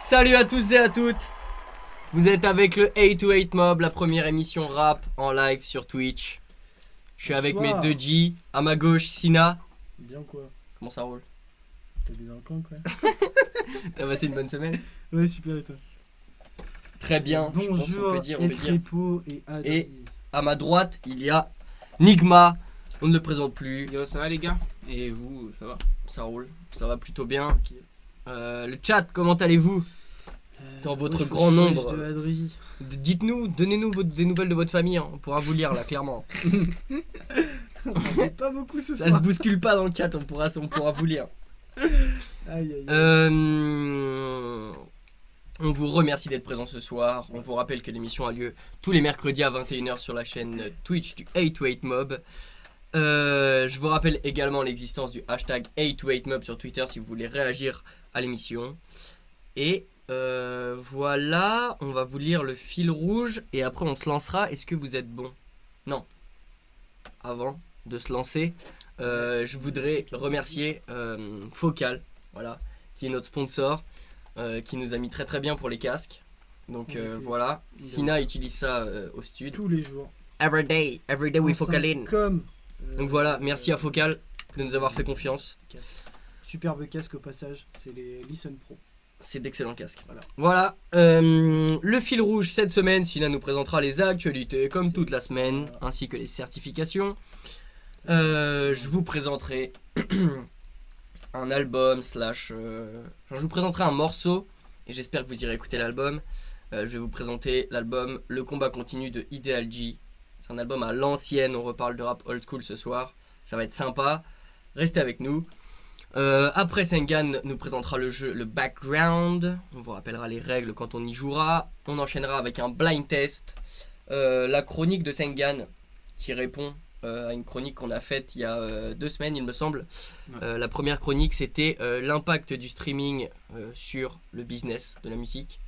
Salut à tous et à toutes. Vous êtes avec le 808 Mob, la première émission rap en live sur Twitch. Je suis avec mes deux G. À ma gauche, Sina. Bien quoi? Comment ça roule? T'as bien dans le camp quoi? T'as passé une bonne semaine? Ouais, super et toi? Très bien, je pense qu'on peut dire. Et à ma droite, il y a Nigma. On ne le présente plus. Yo, ça va les gars? Et vous, ça va? Ça roule, ça va plutôt bien. Le chat, comment allez-vous? Dans votre grand nombre. Dites-nous, donnez-nous des nouvelles de votre famille, hein. On pourra vous lire là, clairement. On est pas beaucoup ce soir. Ça se bouscule pas dans le chat, on pourra vous lire. Aïe. On vous remercie d'être présent ce soir. On vous rappelle que l'émission a lieu tous les mercredis à 21h sur la chaîne Twitch du 808 Mob. Je vous rappelle également l'existence du hashtag 808 Mob sur Twitter si vous voulez réagir à l'émission. Et voilà, on va vous lire le fil rouge et après on se lancera. Est-ce que vous êtes bon? Non. Avant de se lancer, je voudrais remercier Focal, voilà, qui est notre sponsor, qui nous a mis très très bien pour les casques. Donc voilà, Sina utilise ça au studio. Tous les jours. Every day we Focaline. Donc voilà, merci à Focal de nous avoir fait confiance. Superbe casque au passage, c'est les Listen Pro. C'est d'excellents casques. Voilà. Le fil rouge cette semaine, Sina nous présentera les actualités comme toute la semaine, ainsi que les certifications. Je vous présenterai un album je vous présenterai un morceau et j'espère que vous irez écouter l'album. Je vais vous présenter l'album Le Combat Continue de Ideal G. C'est un album à l'ancienne, on reparle de rap old school ce soir. Ça va être sympa. Restez avec nous. Après, Sengan nous présentera le jeu, le background. On vous rappellera les règles quand on y jouera. On enchaînera avec un blind test. La chronique de Sengan qui répond à une chronique qu'on a faite il y a 2 semaines, il me semble. La première chronique, c'était l'impact du streaming sur le business de la musique.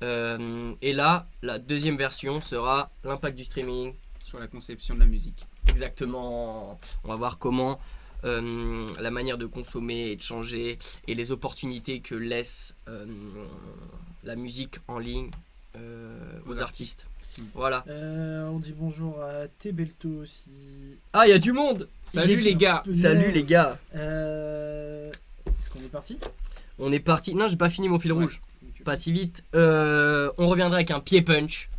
Et là, la deuxième version sera l'impact du streaming sur la conception de la musique. Exactement. On va voir comment la manière de consommer et de changer et les opportunités que laisse la musique en ligne aux artistes. Voilà. On dit bonjour à Tebelto aussi. Ah, il y a du monde. Salut les gars. Salut les gars. Est-ce qu'on est parti? On est parti. Non, j'ai pas fini mon fil rouge. Pas si vite. On reviendra avec un pied punch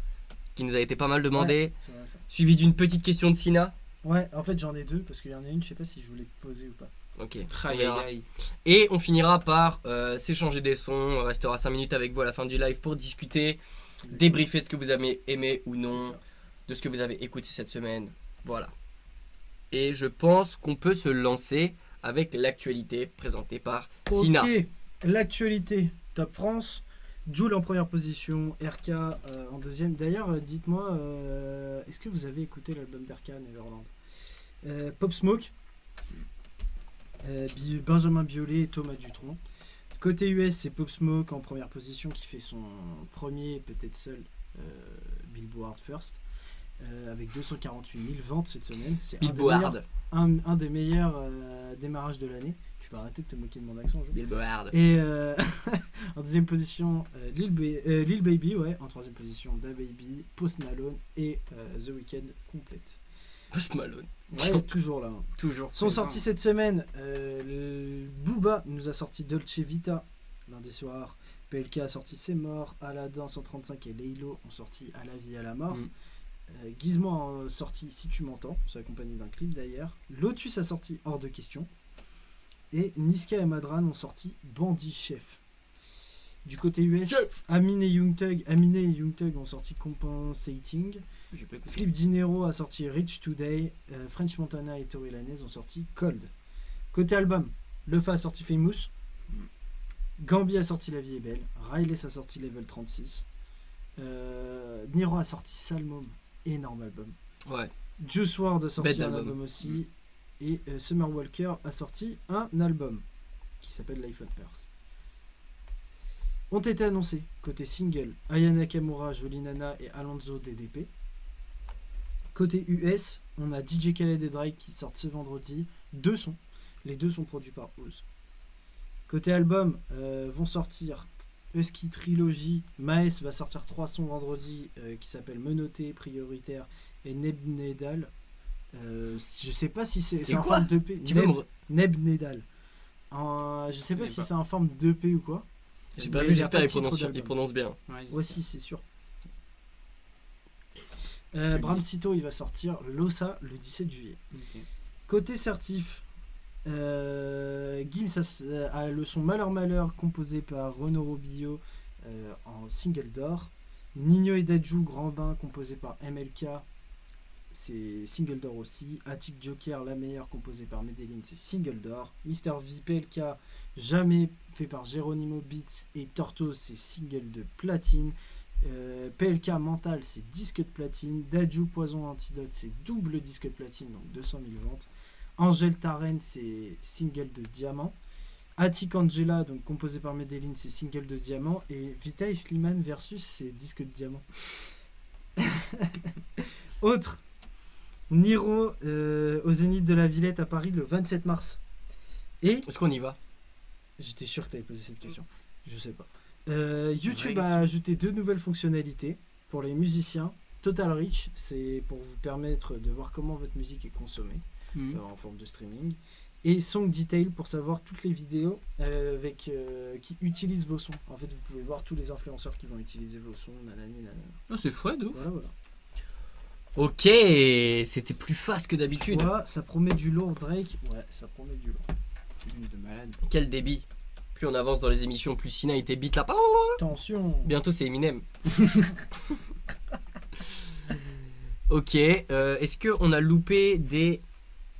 qui nous a été pas mal demandé. C'est vrai, ça. Suivi d'une petite question de Sina. Ouais, en fait j'en ai 2 parce qu'il y en a une, je sais pas si je voulais poser ou pas. Ok. Aïe. Et on finira par s'échanger des sons. On restera 5 minutes avec vous à la fin du live pour discuter, débriefer de ce que vous avez aimé ou non, de ce que vous avez écouté cette semaine. Voilà. Et je pense qu'on peut se lancer avec l'actualité présentée par Sina. Ok, l'actualité. Top France. Jul en première position, RK en deuxième. D'ailleurs, dites-moi, est-ce que vous avez écouté l'album d'RK, Neverland? Pop Smoke, Benjamin Biolay et Thomas Dutronc. Côté US, c'est Pop Smoke en première position qui fait son premier, peut-être seul, Billboard First, avec 248 000 ventes cette semaine. C'est un des meilleurs démarrages de l'année. Tu vas arrêter de te moquer de mon accent, je Billboard. Et en deuxième position, Lil Baby, ouais. En troisième position, DaBaby, Post Malone et The Weeknd complète. Post Malone. Ouais, toujours là. Toujours. Sont sortis cette semaine. Booba nous a sorti Dolce Vita lundi soir. PLK a sorti C'est Mort. Aladdin 135 et Laylo ont sorti À la vie, à la mort. Gizmo a sorti Si tu m'entends, c'est accompagné d'un clip d'ailleurs. Lotus a sorti Hors de question. Et Niska et Madran ont sorti Bandit Chef. Du côté US, Amine et Young Thug ont sorti Compensating. Flip Dinero a sorti Rich Today. French Montana et Tory Lanez ont sorti Cold. Côté album, Lefa a sorti Famous. Gambi a sorti La vie est belle. Riles a sorti Level 36. Niro a sorti Salmon, énorme album. Ouais. Juice WRLD a sorti un album aussi. Et Summer Walker a sorti un album qui s'appelle Life on Earth. Ont été annoncés côté single Aya Nakamura, Jolie Nana et Alonso DDP. Côté US, on a DJ Khaled et Drake qui sortent ce vendredi 2 sons. Les 2 sont produits par Oz. Côté album, vont sortir Husky Trilogy. Maes va sortir 3 sons vendredi qui s'appellent Menotté, Prioritaire et Nebnedal. Je sais pas si c'est en quoi forme d'EP. Tu peux me... Nebnedal. Je sais pas Je sais si pas. c'est en forme d'EP ou quoi. J'ai pas Mais vu, il y a j'espère pas qu'il de titre prononce, d'album. il prononce bien. Ouais, Ouais, si, c'est sûr. Bram Sito, il va sortir Losa le 17 juillet. Ok. Côté certif, Gims a le son Malheur Malheur composé par Renaud Robillo en single d'or. Nino et Dadju Grand Bain composé par MLK, c'est single d'or aussi. Attic Joker La Meilleure composé par Medellin, c'est single d'or. Mister V PLK Jamais fait par Geronimo Beats et Tortoise, c'est single de platine. PLK Mental, c'est disque de platine. Dadju Poison Antidote, c'est double disque de platine, donc 200 000 ventes. Angel Taren, c'est single de diamant. Attic Angela, donc composé par Medellin, c'est single de diamant. Et Vita et Slimane versus, c'est disque de diamant. Autre, Niro au Zénith de la Villette à Paris le 27 mars. Et Est-ce qu'on y va? j'étais sûr que tu avais posé cette question. Je sais pas. YouTube Vraie a question. ajouté 2 nouvelles fonctionnalités pour les musiciens. Total Reach, c'est pour vous permettre de voir comment votre musique est consommée en forme de streaming. Et Song Detail pour savoir toutes les vidéos qui utilisent vos sons. En fait, vous pouvez voir tous les influenceurs qui vont utiliser vos sons. Nanani, nanana. Oh, c'est frais de ouf. Voilà, voilà. Ok, c'était plus fast que d'habitude. Voilà, ça promet du lourd, Drake. Ouais, ça promet du lourd. De malade. Quel débit. Plus on avance dans les émissions, plus Sina était beat là. Attention. Bientôt c'est Eminem. Ok, est-ce qu'on a loupé des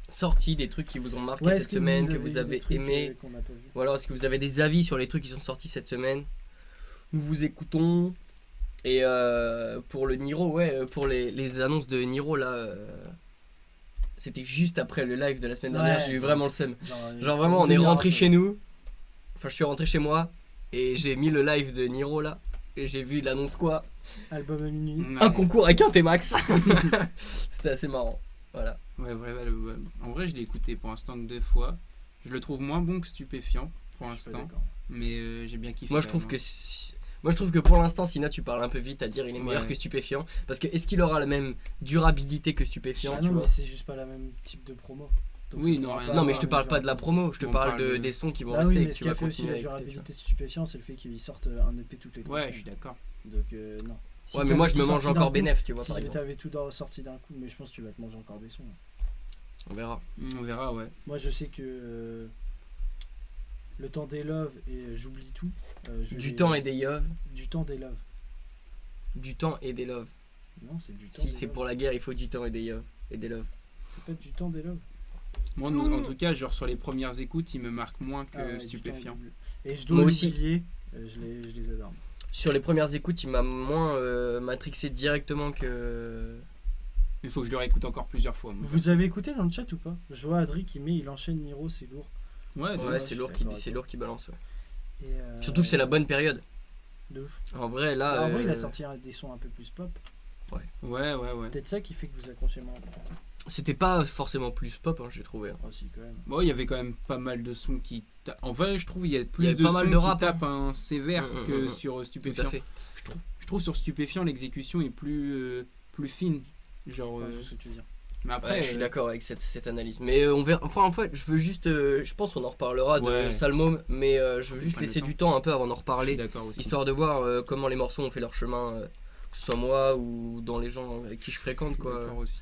sorties, des trucs qui vous ont marqué Ouais, est-ce cette semaine, que eu vous des avez trucs, aimé, qu'on n'a pas vu. ou alors est-ce que vous avez des avis sur les trucs qui sont sortis cette semaine? Nous vous écoutons. Et pour le Niro, ouais, pour les annonces de Niro là, c'était juste après le live de la semaine dernière, Ouais. j'ai eu vraiment le seum. Genre Genre vraiment, on est rentré chez nous, enfin je suis rentré chez moi, et j'ai mis le live de Niro là, et j'ai vu l'annonce quoi? Album à minuit. Ouais. Un concours avec un T-Max. C'était assez marrant, voilà. Ouais, en vrai, je l'ai écouté pour l'instant que 2 fois. Je le trouve moins bon que Stupéfiant pour Je suis pas l'instant, d'accord. mais j'ai bien kiffé. Moi je quand trouve même, que hein. moi je trouve que pour l'instant Sina tu parles un peu vite à dire il est meilleur Ouais. que Stupéfiant, parce que est-ce qu'il aura la même durabilité que Stupéfiant? Ah tu non, vois mais c'est juste pas la même type de promo. Donc Oui, ça non, pourra rien. pas Non mais avoir je te la parle même pas de la durabilité. promo, je te On parle parle de- des sons qui vont Ah rester oui, et mais que ce tu qui a vas fait aussi continuer la à écouter, tu durabilité de Stupéfiant, c'est le fait qu'ils sortent un EP toutes les 3 Ouais, semaines. je suis d'accord. Donc non. Si vois. Ouais mais moi je t'avais me tout mange sorti d'un encore coup, bénéf, tu vois, Si par exemple. t'avais tout sorti d'un coup, mais je pense que tu vas te manger encore des sons. On verra. On verra, ouais. Moi je sais que le temps des loves et j'oublie tout. Du temps et des love, Du temps des loves. du temps et des love. Non, c'est du temps Si des c'est loves. pour la guerre, il faut du temps et des love. Et des love. C'est pas du temps des loves. Moi, en tout cas, genre sur les premières écoutes, il me marque moins que Ah ouais, du Stupéfiant. temps des- Et je dois Moi aussi. l'oublier. Je les adore. Sur les premières écoutes, il m'a moins matrixé directement que... Il faut que je le réécoute encore plusieurs fois. moi. Vous avez écouté dans le chat ou pas? Je vois Adri qui met, il enchaîne Niro, c'est lourd. Ouais, de Ouais, ouf. c'est je lourd, suis d'accord c'est avec lourd qui balance. Ouais. Et, Surtout que c'est la bonne période. De ouf. En vrai, là... En vrai, il a sorti des sons un peu plus pop. Ouais. Peut-être ça qui fait que vous accrochez moins. C'était pas forcément plus pop, hein, j'ai trouvé. Ah si, quand même. Bon, il y avait quand même pas mal de sons qui. En vrai, je trouve il y a Il y plus avait de pas mal sons de qui rap, tapent un sévère Mm, mm, que mm. sur Tout à Stupéfiant. fait. Je trouve sur Stupéfiant l'exécution est plus fine. Genre. Ouais, je sais ce que tu veux dire. Mais après, Ouais, je suis d'accord avec cette analyse. Mais on verra. Enfin, en fait, je veux juste. Je pense qu'on en reparlera de Ouais. Salmôme, mais je veux juste Prends le laisser temps. du temps un peu avant d'en je suis reparler, d'accord aussi. histoire de voir comment les morceaux ont fait leur chemin, que ce soit moi ou dans les gens avec qui je Je fréquente, suis quoi. d'accord aussi.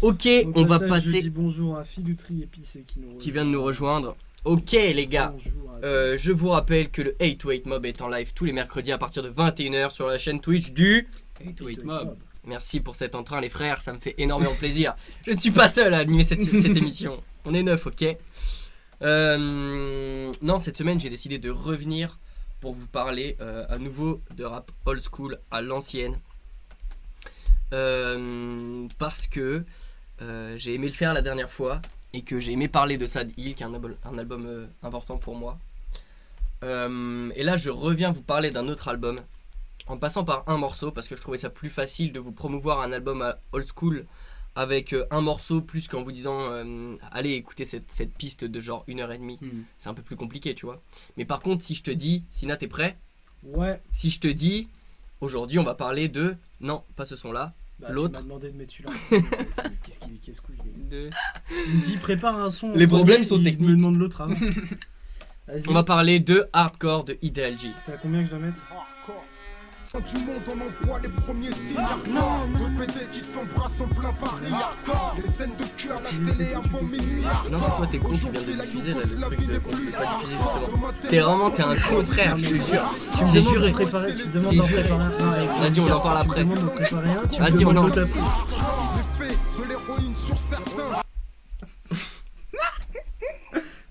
Ok, Au on va passage, je passer. dis bonjour à Filoutri Épicé Qui vient de nous rejoindre. Ok, les gars. Bonjour à- Je vous rappelle que le 808 Mob est en live tous les mercredis à partir de 21h sur la chaîne Twitch du... 808 Mob. Merci pour cet entrain les frères, ça me fait énormément plaisir. Je ne suis pas seul à animer cette émission. On est 9, ok. Non, cette semaine j'ai décidé de revenir pour vous parler à nouveau de rap old school à l'ancienne. Parce que j'ai aimé le faire la dernière fois et que j'ai aimé parler de Sad Hill qui est un album important pour moi. Et là je reviens vous parler d'un autre album en passant par un morceau parce que je trouvais ça plus facile de vous promouvoir un album à old school avec un morceau plus qu'en vous disant allez écoutez cette piste de genre 1h30. Hmm. C'est un peu plus compliqué tu vois. Mais par contre si je te dis Sina t'es prêt? Ouais. Si je te dis, aujourd'hui on va parler de... Non, pas ce son-là. Bah, L'autre. Tu m'as demandé de mettre celui-là. Qu'est-ce qu'il De... Il me dit prépare un son. Les problèmes sont Il techniques. me demande l'autre avant. Vas-y. On va parler de Hardcore de Ideal G. C'est à combien que je dois mettre? Du monde on envoie les premiers signes hardcore. Deux pétés qui s'embrassent en plein Paris hardcore. Les scènes de cul à la télé avant minuit hardcore. Non, c'est toi, t'es con, tu viens de diffuser là, le truc de qu'on ne peut pas diffuser justement. T'es un con frère, je te jure. Tu me J'ai demandes juré. de préparer, tu me demandes d'en préparer un. Vas-y, on en parle après. Tu me demandes d'en préparer un, tu me Vas-y, on demandes en- l'autre après. L'effet de l'héroïne sur certains.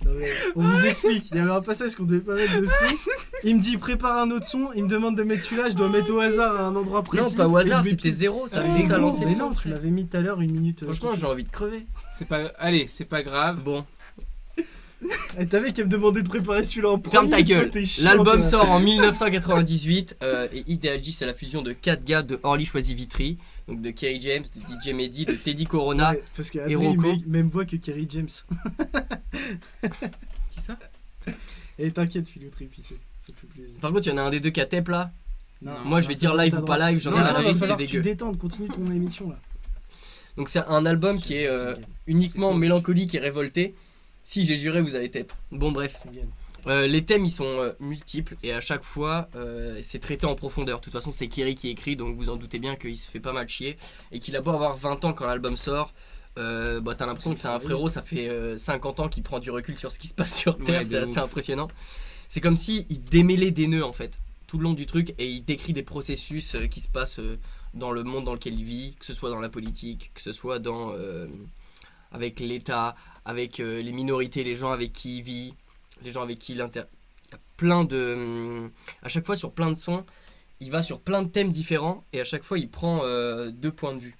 Non, mais on vous explique, il y avait un passage qu'on devait pas mettre dessus. Il me dit prépare un autre son, il me demande de mettre celui-là, je dois mettre au hasard à un endroit précis. Non, pas au hasard, Et je mets c'était tout. zéro. T'avais Mais juste à non, lancer le mais son. non, tu frère. m'avais mis tout à l'heure une minute. Franchement, j'ai envie de crever. C'est pas... Allez, c'est pas grave. Bon, T'avais qu'à me demander de préparer celui-là en premier. ferme ta c'est gueule. quoi, t'es chiant, L'album toi. sort en 1998 et Ideal G, c'est la fusion de 4 gars de Orly Choisy Vitry, donc de Kerry James, de DJ Mehdi, de Teddy Corona. Ouais, parce que et Rocco. même voix que Kerry James. Qui ça? Et t'inquiète, Philo Trépissé, ça fait plaisir. Par contre, il y en a un des deux qui a tape là. Non, Moi, je vais dire live ou pas live, j'en ai Non, rien à va dire, c'est falloir que tu dégueu. détendes, continue ton émission là. Donc, c'est un album qui est uniquement C'est cool. mélancolique et révolté. Si j'ai juré, vous avez tape. Bon, bref. C'est game. Les thèmes ils sont multiples et à chaque fois c'est traité en profondeur. De toute façon, c'est Kerry qui écrit, donc vous en doutez bien qu'il se fait pas mal chier et qu'il a beau avoir 20 ans quand l'album sort. T'as l'impression que c'est un frérot, ça fait 50 ans qu'il prend du recul sur ce qui se passe sur Terre, Ouais, c'est de assez ouf. impressionnant. C'est comme si il démêlait des nœuds en fait, tout le long du truc, et il décrit des processus qui se passent dans le monde dans lequel il vit, que ce soit dans la politique, que ce soit dans avec l'État, avec les minorités, les gens avec qui il vit, les gens avec qui il y a plein de... à chaque fois sur plein de sons, il va sur plein de thèmes différents, et à chaque fois il prend deux points de vue,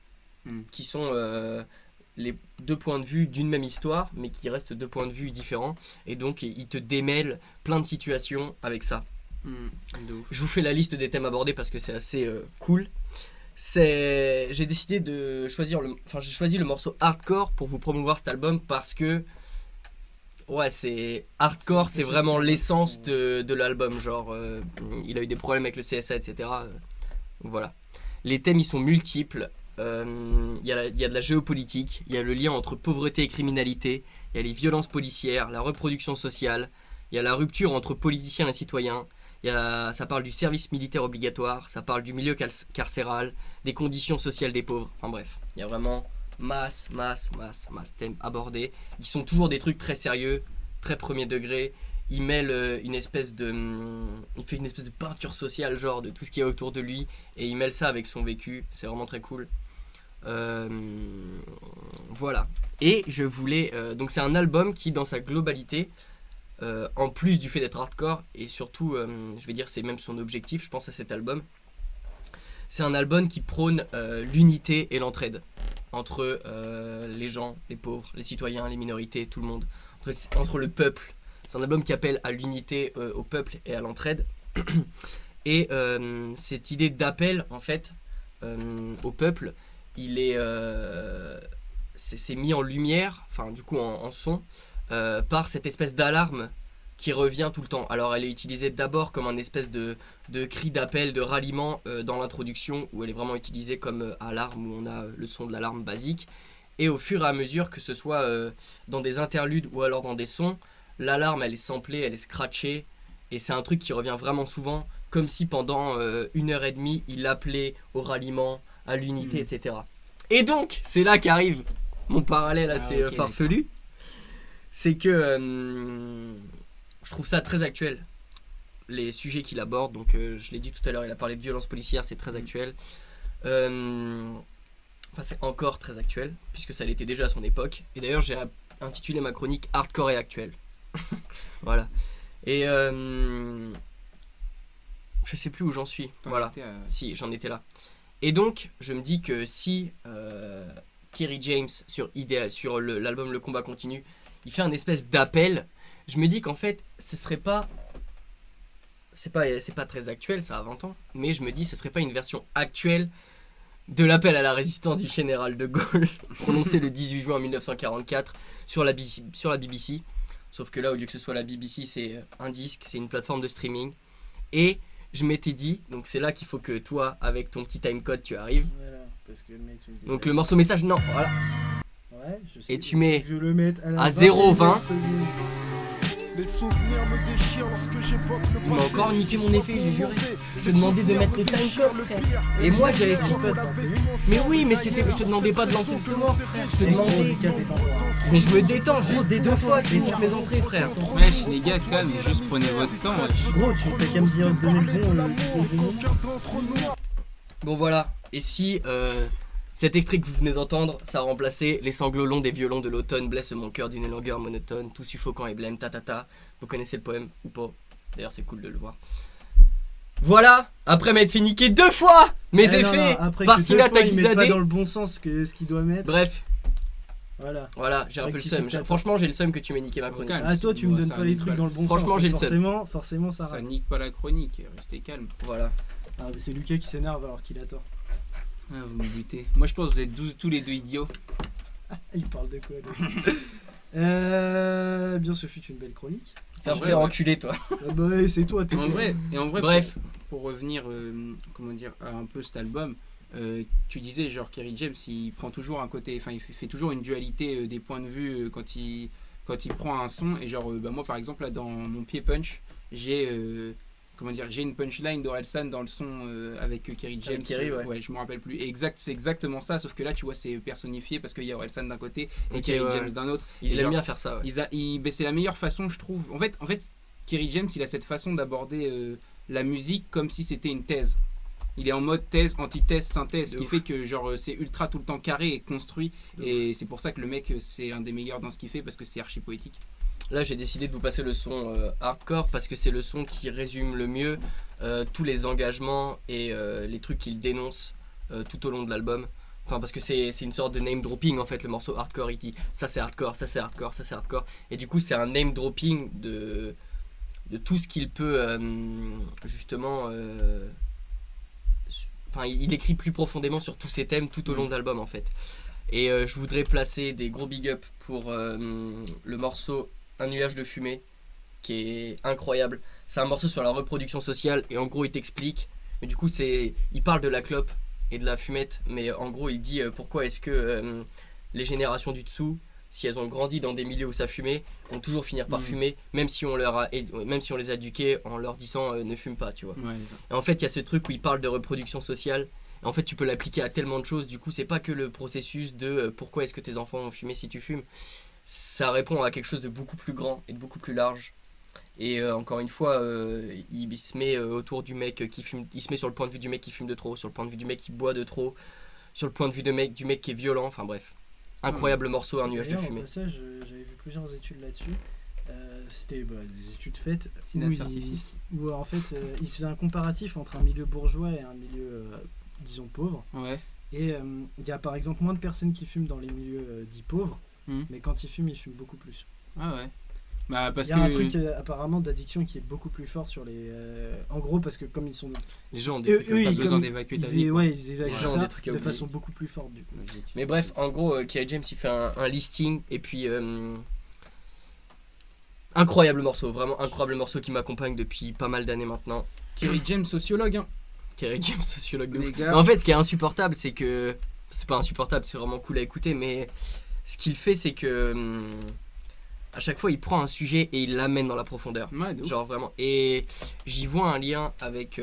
qui sont les deux points de vue d'une même histoire, mais qui restent deux points de vue différents, et donc il te démêle plein de situations avec ça. De ouf. Je vous fais la liste des thèmes abordés parce que c'est assez cool. J'ai décidé de choisir j'ai choisi le morceau Hardcore pour vous promouvoir cet album parce que ouais, c'est hardcore, c'est vraiment l'essence de l'album. Genre, il a eu des problèmes avec le CSA, etc. Voilà. Les thèmes ils sont multiples. Il y a de la géopolitique, il y a le lien entre pauvreté et criminalité, il y a les violences policières, la reproduction sociale, il y a la rupture entre politiciens et citoyens. Ça parle du service militaire obligatoire, ça parle du milieu carcéral, des conditions sociales des pauvres. Enfin bref, il y a vraiment masse thèmes abordés. Ils sont toujours des trucs très sérieux, très premier degré. Il mêle il fait une espèce de peinture sociale, genre de tout ce qu'il y a autour de lui, et il mêle ça avec son vécu. C'est vraiment très cool. Voilà. Et je voulais donc c'est un album qui, dans sa globalité, en plus du fait d'être hardcore, et surtout je vais dire c'est même son objectif, je pense, à cet album, c'est un album qui prône l'unité et l'entraide entre les gens, les pauvres, les citoyens, les minorités, tout le monde, entre le peuple. C'est un album qui appelle à l'unité au peuple et à l'entraide. Et cette idée d'appel en fait au peuple, c'est mis en lumière, enfin du coup en son, par cette espèce d'alarme qui revient tout le temps. Alors elle est utilisée d'abord comme un espèce de cri d'appel, de ralliement dans l'introduction, où elle est vraiment utilisée comme alarme, où on a le son de l'alarme basique. Et au fur et à mesure, que ce soit dans des interludes ou alors dans des sons, l'alarme elle est samplée, elle est scratchée, et c'est un truc qui revient vraiment souvent, comme si pendant 1h30 il appelait au ralliement, à l'unité, etc. Et donc, c'est là qu'arrive mon parallèle assez ok, farfelu. C'est que je trouve ça très actuel, les sujets qu'il aborde. Donc je l'ai dit tout à l'heure, il a parlé de violence policière, c'est très actuel. Enfin, c'est encore très actuel, puisque ça l'était déjà à son époque. Et d'ailleurs, j'ai intitulé ma chronique Hardcore et actuel. Voilà. Et je sais plus où j'en suis. Voilà. Si, j'en étais là. Et donc, je me dis que si Kerry James sur l'album Le Combat Continue, il fait un espèce d'appel, je me dis qu'en fait, ce serait pas... C'est pas très actuel, ça a 20 ans, mais je me dis ce serait pas une version actuelle de l'appel à la résistance du général de Gaulle, prononcé le 18 juin 1944 sur la BBC. Sauf que là, au lieu que ce soit la BBC, c'est un disque, c'est une plateforme de streaming. Et je m'étais dit, donc c'est là qu'il faut que toi, avec ton petit timecode, tu arrives. Voilà, parce que le mec il me dit. Donc le morceau message, non, voilà. Ouais, je sais. Et tu mets Je le mette à 0,20. Les souvenirs me déchirent lorsque j'évoque le Il m'a passé. encore niqué mon effet, j'ai juré. Je te demandais de mettre le timecode, frère. Et moi j'avais fait code. Mais oui, mais c'était, je te demandais pas de lancer le sonore, frère. Je te demandais. Mais je me détends juste des 2 fois, je nique mes entrées, frère. Wesh, les gars, calme, juste prenez votre temps. Wesh. Gros, tu t'as qu'à me dire donner le bon. Bon voilà, et si cet extrait que vous venez d'entendre, ça remplaçait les sanglots longs des violons de l'automne blesse mon cœur d'une longueur monotone, tout suffocant et blême, ta. Vous connaissez le poème ou pas? D'ailleurs c'est cool de le voir. Voilà, après m'être fait niquer 2 fois mes effets par Sina Il met pas Takizadeh. dans le bon sens que ce qu'il doit mettre. Bref, Voilà, j'ai un peu le Rectifie seum. ta Franchement, j'ai le seum que tu m'aies niqué ma chronique. Calme. Ah, toi, tu me donnes Ça pas les nique trucs pas dans le bon Franchement, sens. j'ai le seum. Forcément, ça Ça rate. nique pas la chronique, restez calme. Voilà. Ah, mais c'est Lucas qui s'énerve alors qu'il a tort. Ah, vous me butez. Moi je pense que vous êtes tous les deux idiots. Il parle de quoi bien, ce fut une belle chronique. Faire Ouais, faire ouais. enculer, toi. Ah bah ouais, c'est toi, t'es En vrai, Bref. pour revenir comment dire, à un peu cet album, tu disais genre Kerry James il prend toujours un côté, enfin il fait toujours une dualité des points de vue quand il prend un son, et genre bah, moi par exemple là dans mon pied punch j'ai j'ai une punchline d'Orelsan dans le son avec Kerry James. Avec Kerry, ouais. Je me rappelle plus. C'est exactement ça, sauf que là tu vois c'est personnifié parce qu'il y a Orelsan d'un côté et Ok, Kerry ouais. James d'un autre. Ils Et aiment genre, bien faire ça, ouais. c'est la meilleure façon, je trouve. En fait, Kerry James, il a cette façon d'aborder la musique comme si c'était une thèse. Il est en mode thèse, antithèse, synthèse, ce qui fait que genre c'est ultra tout le temps carré et construit. Et c'est pour ça que le mec, c'est un des meilleurs dans ce qu'il fait parce que c'est archi poétique. Là, j'ai décidé de vous passer le son hardcore parce que c'est le son qui résume le mieux tous les engagements et les trucs qu'il dénonce tout au long de l'album. Enfin, parce que c'est une sorte de name dropping en fait, le morceau hardcore. Il dit ça c'est hardcore, ça c'est hardcore, ça c'est hardcore. Et du coup, c'est un name dropping de tout ce qu'il peut justement. Enfin, il écrit plus profondément sur tous ces thèmes tout au long de l'album en fait. Et je voudrais placer des gros big up pour le morceau Un nuage de fumée, qui est incroyable. C'est un morceau sur la reproduction sociale et en gros il t'explique. Mais du coup il parle de la clope et de la fumette, mais en gros il dit pourquoi est-ce que les générations du dessous, si elles ont grandi dans des milieux où ça fumait, vont toujours finir par fumer, même si on les a éduqués en leur disant ne fume pas, tu vois. Ouais, Et en fait, il y a ce truc où il parle de reproduction sociale. Et en fait, tu peux l'appliquer à tellement de choses. Du coup, c'est pas que le processus de pourquoi est-ce que tes enfants vont fumer si tu fumes. Ça répond à quelque chose de beaucoup plus grand et de beaucoup plus large. Et encore une fois, il se met autour du mec qui fume. Il se met sur le point de vue du mec qui fume de trop, sur le point de vue du mec qui boit de trop, sur le point de vue du mec qui est violent. Enfin bref, incroyable morceau, Un nuage de D'ailleurs, fumée. au passage, j'avais vu plusieurs études là-dessus. C'était des études faites Sina où, certifié. où en fait il faisait un comparatif entre un milieu bourgeois et un milieu disons pauvre. ouais. Et il y a par exemple moins de personnes qui fument dans les milieux dits pauvres, mais quand ils fument beaucoup plus. Ah ouais. Bah parce Il y a que un truc apparemment d'addiction qui est beaucoup plus fort sur les. En gros, parce que comme ils sont. Les gens ont des Eux, trucs eux, t'as ils, besoin comme- d'évacuer ta ils, vie, é- quoi. ouais, ils évacuent Ouais, ça des trucs à de oublier. façon beaucoup plus forte du coup. Mais bref, en gros, Kerry James il fait un listing et puis incroyable morceau, vraiment incroyable morceau qui m'accompagne depuis pas mal d'années maintenant. Kerry James, sociologue, hein. Kerry James, sociologue de Les ouf. gars. Mais en fait, ce qui est insupportable, c'est que c'est pas insupportable, c'est vraiment cool à écouter, mais ce qu'il fait, c'est que à chaque fois, il prend un sujet et il l'amène dans la profondeur. Ouais, de ouf. Genre vraiment. Et j'y vois un lien avec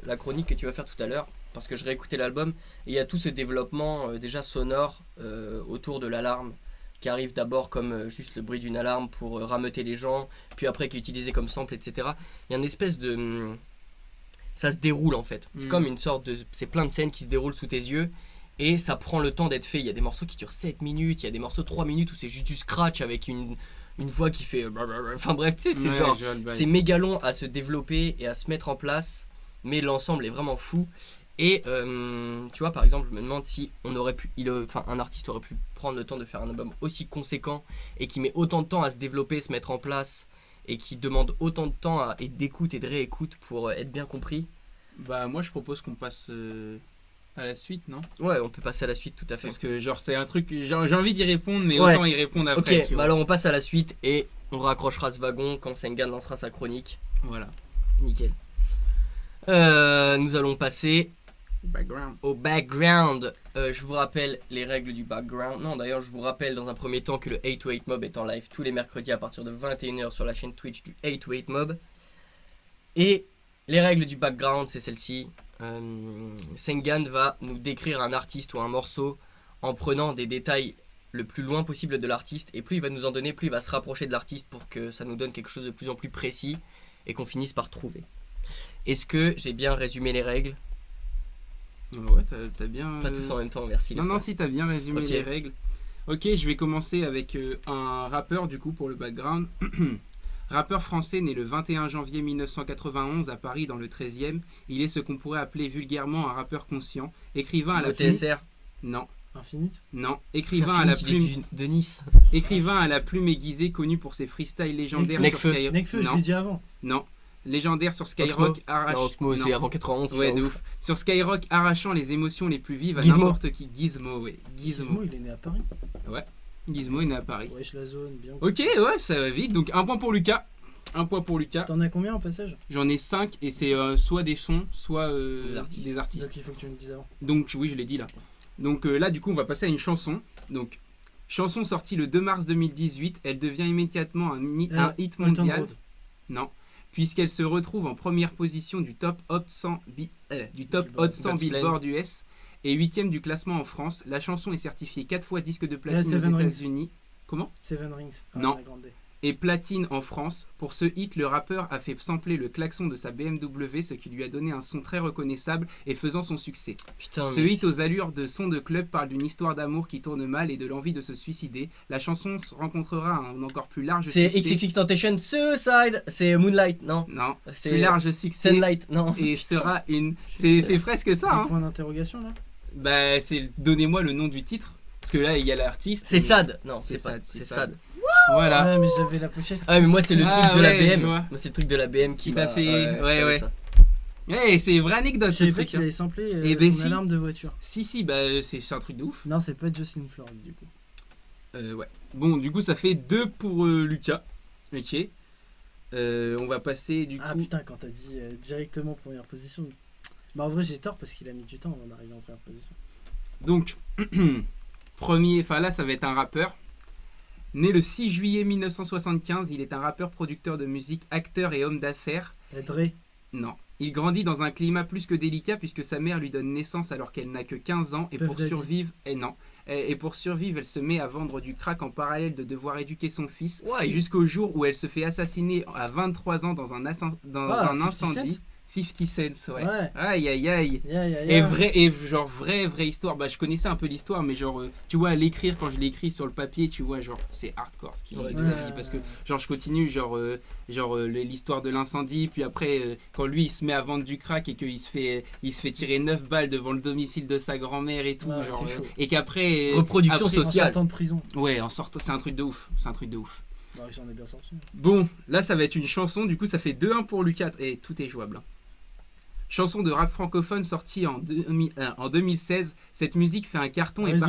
la chronique que tu vas faire tout à l'heure, parce que je réécoutais l'album et il y a tout ce développement déjà sonore autour de l'alarme qui arrive d'abord comme juste le bruit d'une alarme pour rameuter les gens, puis après qui est utilisé comme sample, etc. Il y a une espèce de ça se déroule en fait. C'est comme une sorte de c'est plein de scènes qui se déroulent sous tes yeux. Et ça prend le temps d'être fait. Il y a des morceaux qui durent 7 minutes, il y a des morceaux 3 minutes où c'est juste du scratch avec une voix qui fait. Enfin bref, tu sais, c'est Ouais, genre. je vois le bail. C'est méga long à se développer et à se mettre en place, mais l'ensemble est vraiment fou. Et tu vois, par exemple, je me demande si on aurait pu, un artiste aurait pu prendre le temps de faire un album aussi conséquent et qui met autant de temps à se développer, se mettre en place et qui demande autant de temps et d'écoute et de réécoute pour être bien compris. Bah moi je propose qu'on passe à la suite, non? Ouais, on peut passer à la suite, tout à fait. Parce que genre c'est un truc, j'ai envie d'y répondre, mais Ouais. autant y répondre après. Ok, tu vois. bah alors on passe à la suite et on raccrochera ce wagon quand Sengan lancera sa chronique. Voilà. Nickel. Nous allons passer Background. au background. Je vous rappelle les règles du background. Non, d'ailleurs, je vous rappelle dans un premier temps que le 808 Mob est en live tous les mercredis à partir de 21h sur la chaîne Twitch du 808 Mob. Et les règles du background, c'est celle-ci. Sengan va nous décrire un artiste ou un morceau en prenant des détails le plus loin possible de l'artiste. Et plus il va nous en donner, plus il va se rapprocher de l'artiste pour que ça nous donne quelque chose de plus en plus précis et qu'on finisse par trouver. Est-ce que j'ai bien résumé les règles ? Ouais, t'as bien. Pas tous en même temps, merci. Non, si t'as bien résumé Ok. les règles. Ok, je vais commencer avec un rappeur du coup pour le background. Rappeur français né le 21 janvier 1991 à Paris dans le 13e. Il est ce qu'on pourrait appeler vulgairement un rappeur conscient. Écrivain à la plume. TSR. Non, Infinite. non. Écrivain à la plume. de Nice. Écrivain à la plume aiguisée connu pour ses freestyles légendaires sur Nekfeu. Skyrock. Nekfeu, je l'ai dit avant. Non. Légendaire sur Skyrock Non, Oxmo, c'est non. avant 91. Ouais, genre. de ouf. Sur Skyrock, arrachant les émotions les plus vives à Gizmo. n'importe qui. Gizmo, ouais. Gizmo, il est né à Paris. Gizmo est né à Paris. Wesh la zone, bien. Ok, ouais, ça va vite. Donc, un point pour Lucas. Un point pour Lucas. T'en as combien en passage? J'en ai 5 et c'est soit des sons, soit Des artistes. Donc il faut que tu me dises avant. Donc, oui, je l'ai dit là. Donc là, du coup, on va passer à une chanson. Donc, chanson sortie le 2 mars 2018. Elle devient immédiatement un hit Old Town mondial. Road. Non. Puisqu'elle se retrouve en première position du top Hot 100, Billboard US et 8ème du classement en France. La chanson est certifiée 4 fois disque de platine Seven aux Rings. États-Unis. Comment? Seven Rings. Non. Ariana Grande. Et platine en France. Pour ce hit, le rappeur a fait sampler le klaxon de sa BMW, ce qui lui a donné un son très reconnaissable et faisant son succès. Putain, Ce mais hit aux allures de son de club parle d'une histoire d'amour qui tourne mal et de l'envie de se suicider. La chanson rencontrera un encore plus large c'est succès. XXXTentacion Suicide. C'est Moonlight, non? Non, C'est plus large succès. Sunlight, non? Et Putain. sera une. C'est presque C'est ça, un hein. point d'interrogation là. Bah, c'est donnez-moi le nom du titre. Parce que là, il y a l'artiste. C'est Sad. Non, C'est c'est pas. Sad, C'est c'est Sad. Sad. Voilà. Ouais, mais j'avais la pochette. Ah, mais moi, c'est le Ah, truc de la ouais, je BM. vois. Moi, c'est le truc de la BM qui Qui t'a m'a fait- je ouais, savais ouais. ça. Ouais, c'est vraie anecdote Je ce savais pas truc. qu'il Hein. avait samplé Eh ben son si. alarme de voiture. Si, bah, c'est un truc de ouf. Non, c'est pas Jocelyn Floride du coup. Ouais. Bon, du coup, ça fait 2 pour Lucas. Ok. On va passer du coup. Ah putain, quand t'as dit directement première position. Bah en vrai, j'ai tort parce qu'il a mis du temps avant d'arriver en première position. Donc, premier, enfin là, ça va être un rappeur. Né le 6 juillet 1975, il est un rappeur, producteur de musique, acteur et homme d'affaires. Dre. Non. Il grandit dans un climat plus que délicat puisque sa mère lui donne naissance alors qu'elle n'a que 15 ans et Puff pour Daddy. survivre, et pour survivre, elle se met à vendre du crack en parallèle de devoir éduquer son fils Ouais, jusqu'au jour où elle se fait assassiner à 23 ans dans un Ah, 50 incendie. 50 cents, ouais. Ouais. Aïe aïe aïe. Yeah, yeah, Et yeah. vraie histoire. Bah, je connaissais un peu l'histoire, mais genre, tu vois, à l'écrire, quand je l'ai écrit sur le papier, tu vois, genre, c'est hardcore ce qu'il Ouais, dit. ouais. Parce que, genre, je continue, l'histoire de l'incendie, puis après, quand lui, il se met à vendre du crack et qu'il se fait tirer 9 balles devant le domicile de sa grand-mère et tout, Ouais, genre, c'est chaud. et qu'après. Reproduction après- En sociale. sortant de prison. Ouais, en sortant, c'est un truc de ouf. C'est un truc de ouf. Bah, il s'en est bien sorti. Bon, là, ça va être une chanson, du coup, ça fait 2-1 pour Lucas, et tout est jouable. Hein. Chanson de rap francophone sortie en 2016. Cette musique fait un carton et Raison.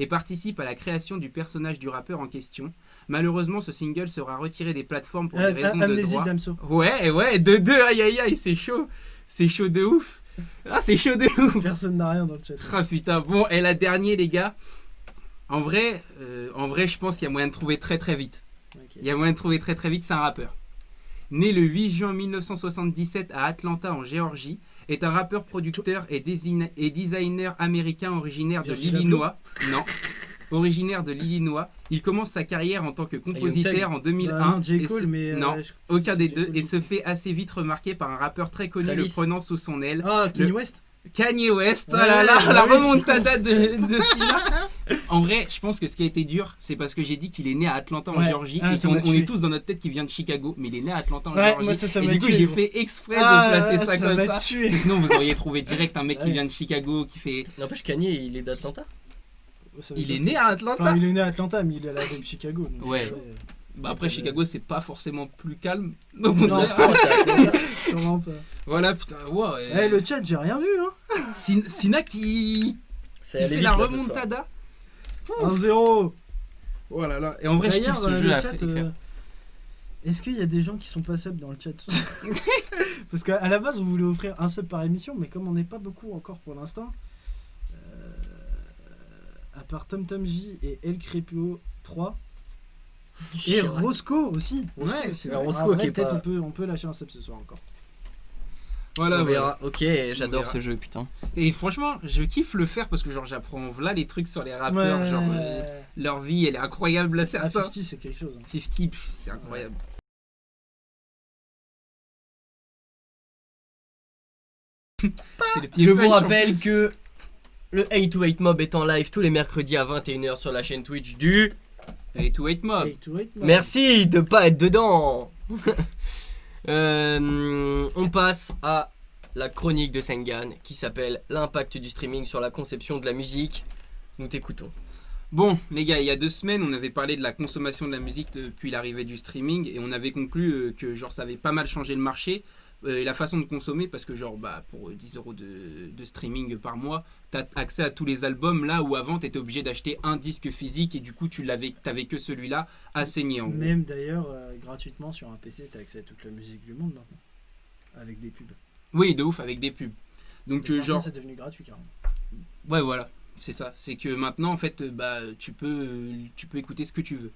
participe à la création du personnage du rappeur en question. Malheureusement, ce single sera retiré des plateformes pour des raisons de Amnésie droit. Damso. Ouais, 2-2, aïe aïe aïe, c'est chaud. C'est chaud de ouf. Ah, c'est chaud de ouf. Personne n'a rien dans le chat. Ah putain, bon, et la dernière, les gars. En vrai, je pense qu'il y a moyen de trouver très très vite. Ok. Il y a moyen de trouver très très vite, c'est un rappeur. Né le 8 juin 1977 à Atlanta en Géorgie, est un rappeur, producteur et designer américain originaire de Virgil l'Illinois. Non, originaire de l'Illinois. Il commence sa carrière en tant que compositeur en 2001. Bah, non, J. et Cole, se- mais. non, je- aucun c'est des J. deux, Cole, et du se coup. fait assez vite remarquer par un rappeur très connu Travis. le prenant sous son aile. Ah, Kanye West. Kanye West, oh Ouais, là là, bah la oui, remontada je suis de Silla. En vrai, je pense que ce qui a été dur, c'est parce que j'ai dit qu'il est né à Atlanta en Ouais. Géorgie Ah, et ça qu'on m'a on tué. est tous dans notre tête qu'il vient de Chicago, mais il est né à Atlanta en Ouais, Géorgie. moi ça Et m'a du coup, tué, j'ai gros. fait exprès Ah, de placer là, ça comme m'a ça. tué. Et sinon, vous auriez trouvé direct un mec qui Ouais. vient de Chicago, qui fait. N'empêche, Kanye, il est d'Atlanta. Ça veut Il dire- est né à Atlanta. Enfin, il est né à Atlanta, mais il est à la de Chicago. donc Ouais. c'est- Bah après, Chicago, c'est pas forcément plus calme. Donc, on Non, dirait- France, c'est Atlanta. Sûrement pas. Voilà, putain, wow. Eh, le chat, j'ai rien vu, hein. Sina qui C'est fait allé la vite, là, ce soir. remontada. 1-0. Oh là là. Et en vrai, je kiffe D'ailleurs, ce le jeu à chat, faire. Est-ce qu'il y a des gens qui sont pas sub dans le chat? Parce qu'à la base, on voulait offrir un sub par émission, mais comme on n'est pas beaucoup encore pour l'instant, à part TomTomJ et El Crépio 3, et Roscoe aussi. Ouais, c'est vrai. Roscoe qui est peut-être pas... on peut lâcher un sub ce soir encore. Voilà, on verra. Ok, j'adore verra. ce jeu, putain. Et franchement, je kiffe le faire parce que genre j'apprends là les trucs sur les rappeurs, genre leur vie elle est incroyable là certains. 50 c'est quelque chose. 50, c'est incroyable. C'est les petits Je vous punchs en rappelle plus. que le 828 Mob est en live tous les mercredis à 21h sur la chaîne Twitch du... Et to wait mob. Merci de pas être dedans. On passe à la chronique de Sengan qui s'appelle l'impact du streaming sur la conception de la musique. Nous t'écoutons. Bon les gars, il y a 2 semaines on avait parlé de la consommation de la musique depuis l'arrivée du streaming et on avait conclu que genre ça avait pas mal changé le marché et la façon de consommer parce que genre bah pour 10 € de streaming par mois t'as accès à tous les albums là où avant t'étais obligé d'acheter un disque physique et du coup t'avais que celui-là à saigner en gros. Même d'ailleurs gratuitement sur un PC t'as accès à toute la musique du monde maintenant avec des pubs. Oui de ouf avec des pubs. Donc genre c'est devenu gratuit carrément. Ouais voilà, c'est ça. C'est que maintenant en fait bah tu peux écouter ce que tu veux.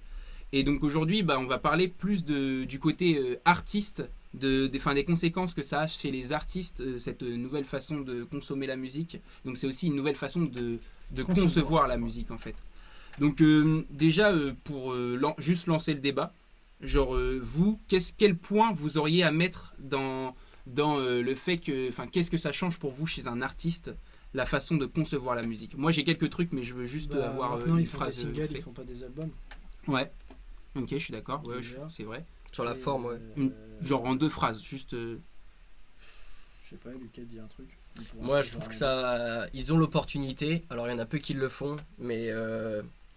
Et donc aujourd'hui bah on va parler plus du côté artiste, des conséquences que ça a chez les artistes, cette nouvelle façon de consommer la musique. Donc c'est aussi une nouvelle façon de concevoir la musique en fait. Donc déjà pour juste lancer le débat, genre vous quel point vous auriez à mettre dans le fait que qu'est-ce que ça change pour vous chez un artiste la façon de concevoir la musique. Moi j'ai quelques trucs mais je veux juste avoir une ils font phrase des singles, ils font pas des albums. Ouais. Ok, je suis d'accord. Ouais, c'est vrai. Sur la forme, ouais. Genre en 2 phrases, juste. Je sais pas, Lucas dit un truc. Moi, je trouve que ça, ils ont l'opportunité. Alors, il y en a peu qui le font, mais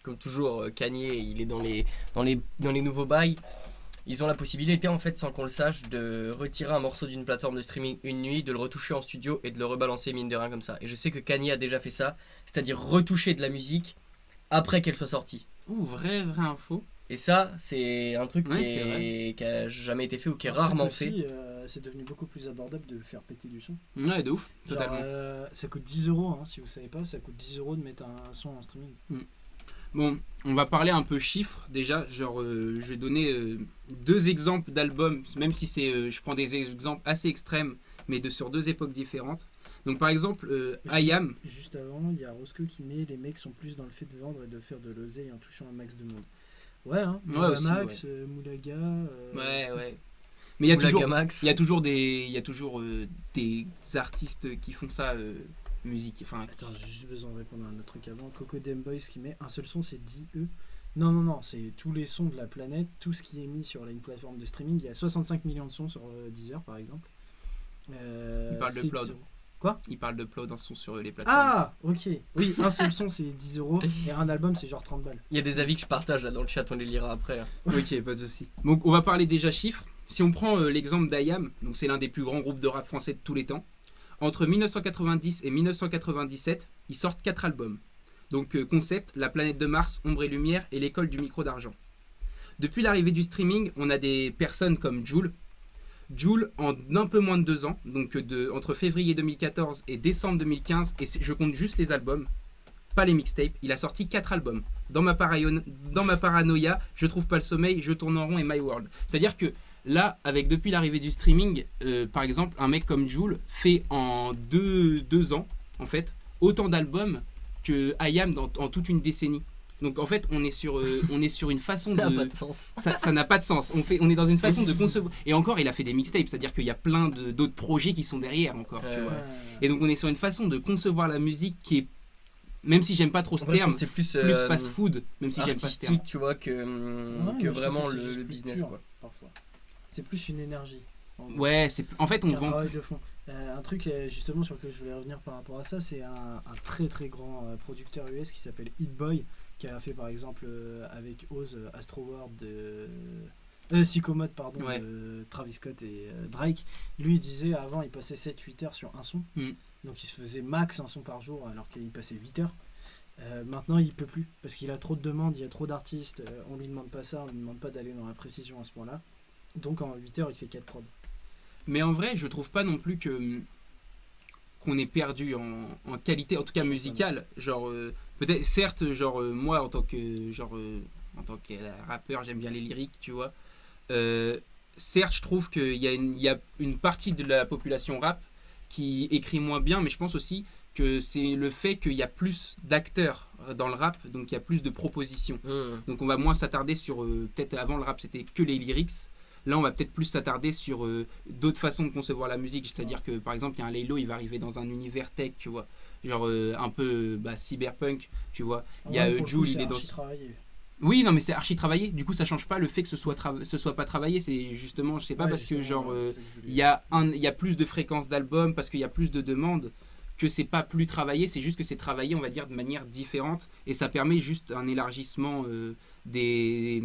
comme toujours, Kanye, il est dans les nouveaux bails. Ils ont la possibilité, en fait, sans qu'on le sache, de retirer un morceau d'une plateforme de streaming une nuit, de le retoucher en studio et de le rebalancer mine de rien comme ça. Et je sais que Kanye a déjà fait ça, c'est-à-dire retoucher de la musique après qu'elle soit sortie. Ouh, vraie info. Et ça, c'est un truc Ouais, qui a jamais été fait ou qui est rarement aussi, fait. C'est devenu beaucoup plus abordable de faire péter du son. Ouais, de ouf, Genre, totalement. ça coûte 10 €, hein, si vous savez pas, ça coûte 10 € de mettre un son en streaming. Bon, on va parler un peu chiffres déjà. Genre, je vais donner 2 exemples d'albums, même si je prends des exemples assez extrêmes, mais sur 2 époques différentes. Donc, par exemple, I Am. Juste avant, il y a Roscoe qui met les mecs sont plus dans le fait de vendre et de faire de l'oseille en touchant un max de monde. Ouais, hein. Aussi, Max, Moulaga. Ouais. Mais il y a toujours des artistes qui font ça musique. Attends, j'ai juste besoin de répondre à un autre truc avant. Coco Dem Boys qui met un seul son, c'est 10 E. Non, c'est tous les sons de la planète, tout ce qui est mis sur une plateforme de streaming. Il y a 65 millions de sons sur Deezer par exemple. Il parle de Upload. Quoi ? Il parle d'Upload un son sur les plateformes. Ah, ok. Oui, un seul son c'est 10 € et un album c'est genre 30 balles. Il y a des avis que je partage là dans le chat, on les lira après. Hein. Ok, pas de soucis. Donc on va parler déjà chiffres. Si on prend l'exemple d'I Am, donc c'est l'un des plus grands groupes de rap français de tous les temps. Entre 1990 et 1997, ils sortent 4 albums. Donc Concept, La planète de Mars, Ombre et Lumière et L'école du micro d'argent. Depuis l'arrivée du streaming, on a des personnes comme Jul. Jul, en un peu moins de 2 ans, donc entre février 2014 et décembre 2015, et je compte juste les albums, pas les mixtapes, il a sorti 4 albums. Dans ma paranoïa, Je trouve pas le sommeil, Je tourne en rond et My World. C'est-à-dire que là, depuis l'arrivée du streaming, par exemple, un mec comme Jul fait en 2 ans, en fait, autant d'albums que I Am en toute une décennie. Donc en fait, on est sur une façon de. Ça n'a pas de sens. Ça n'a pas de sens. On est dans une façon de concevoir. Et encore, il a fait des mixtapes, c'est-à-dire qu'il y a plein d'autres projets qui sont derrière encore. Tu vois. Et donc on est sur une façon de concevoir la musique qui est, même si j'aime pas trop ce terme, c'est plus fast-food, même si j'aime pas ce terme. Artistique, tu vois, que vraiment le business pur, quoi. Parfois. C'est plus une énergie. Ouais, en fait on vend. Travail de fond. Un truc justement sur lequel je voulais revenir par rapport à ça, c'est un très très grand producteur US qui s'appelle Hit Boy, qui a fait par exemple avec Oz Astro World de Psychomode pardon, ouais. de Travis Scott et Drake. Lui il disait avant il passait 7-8 heures sur un son, donc il se faisait max un son par jour alors qu'il passait 8 heures. Maintenant il peut plus parce qu'il a trop de demandes, il y a trop d'artistes, on lui demande pas ça, on lui demande pas d'aller dans la précision à ce point là. Donc en 8 heures, il fait 4 prods. Mais en vrai, je trouve pas non plus qu'on est perdu en qualité, en tout cas musicale. Genre, peut-être, certes, genre, moi, en tant que rappeur, j'aime bien les lyriques, tu vois. Certes, je trouve qu'il y a une partie de la population rap qui écrit moins bien, mais je pense aussi que c'est le fait qu'il y a plus d'acteurs dans le rap, donc il y a plus de propositions. Donc on va moins s'attarder sur, peut-être avant le rap c'était que les lyrics, là on va peut-être plus s'attarder sur d'autres façons de concevoir la musique, c'est-à-dire que par exemple il y a un Laylo, il va arriver dans un univers tech, tu vois, genre un peu cyberpunk, tu vois. Il y a Jul, il est dans... Oui, non, mais c'est archi travaillé. Du coup, ça change pas le fait que ce soit pas travaillé. C'est justement, je sais pas, parce que genre, il y a plus de fréquences d'albums, parce qu'il y a plus de demandes, que c'est pas plus travaillé. C'est juste que c'est travaillé, on va dire, de manière différente, et ça permet juste un élargissement des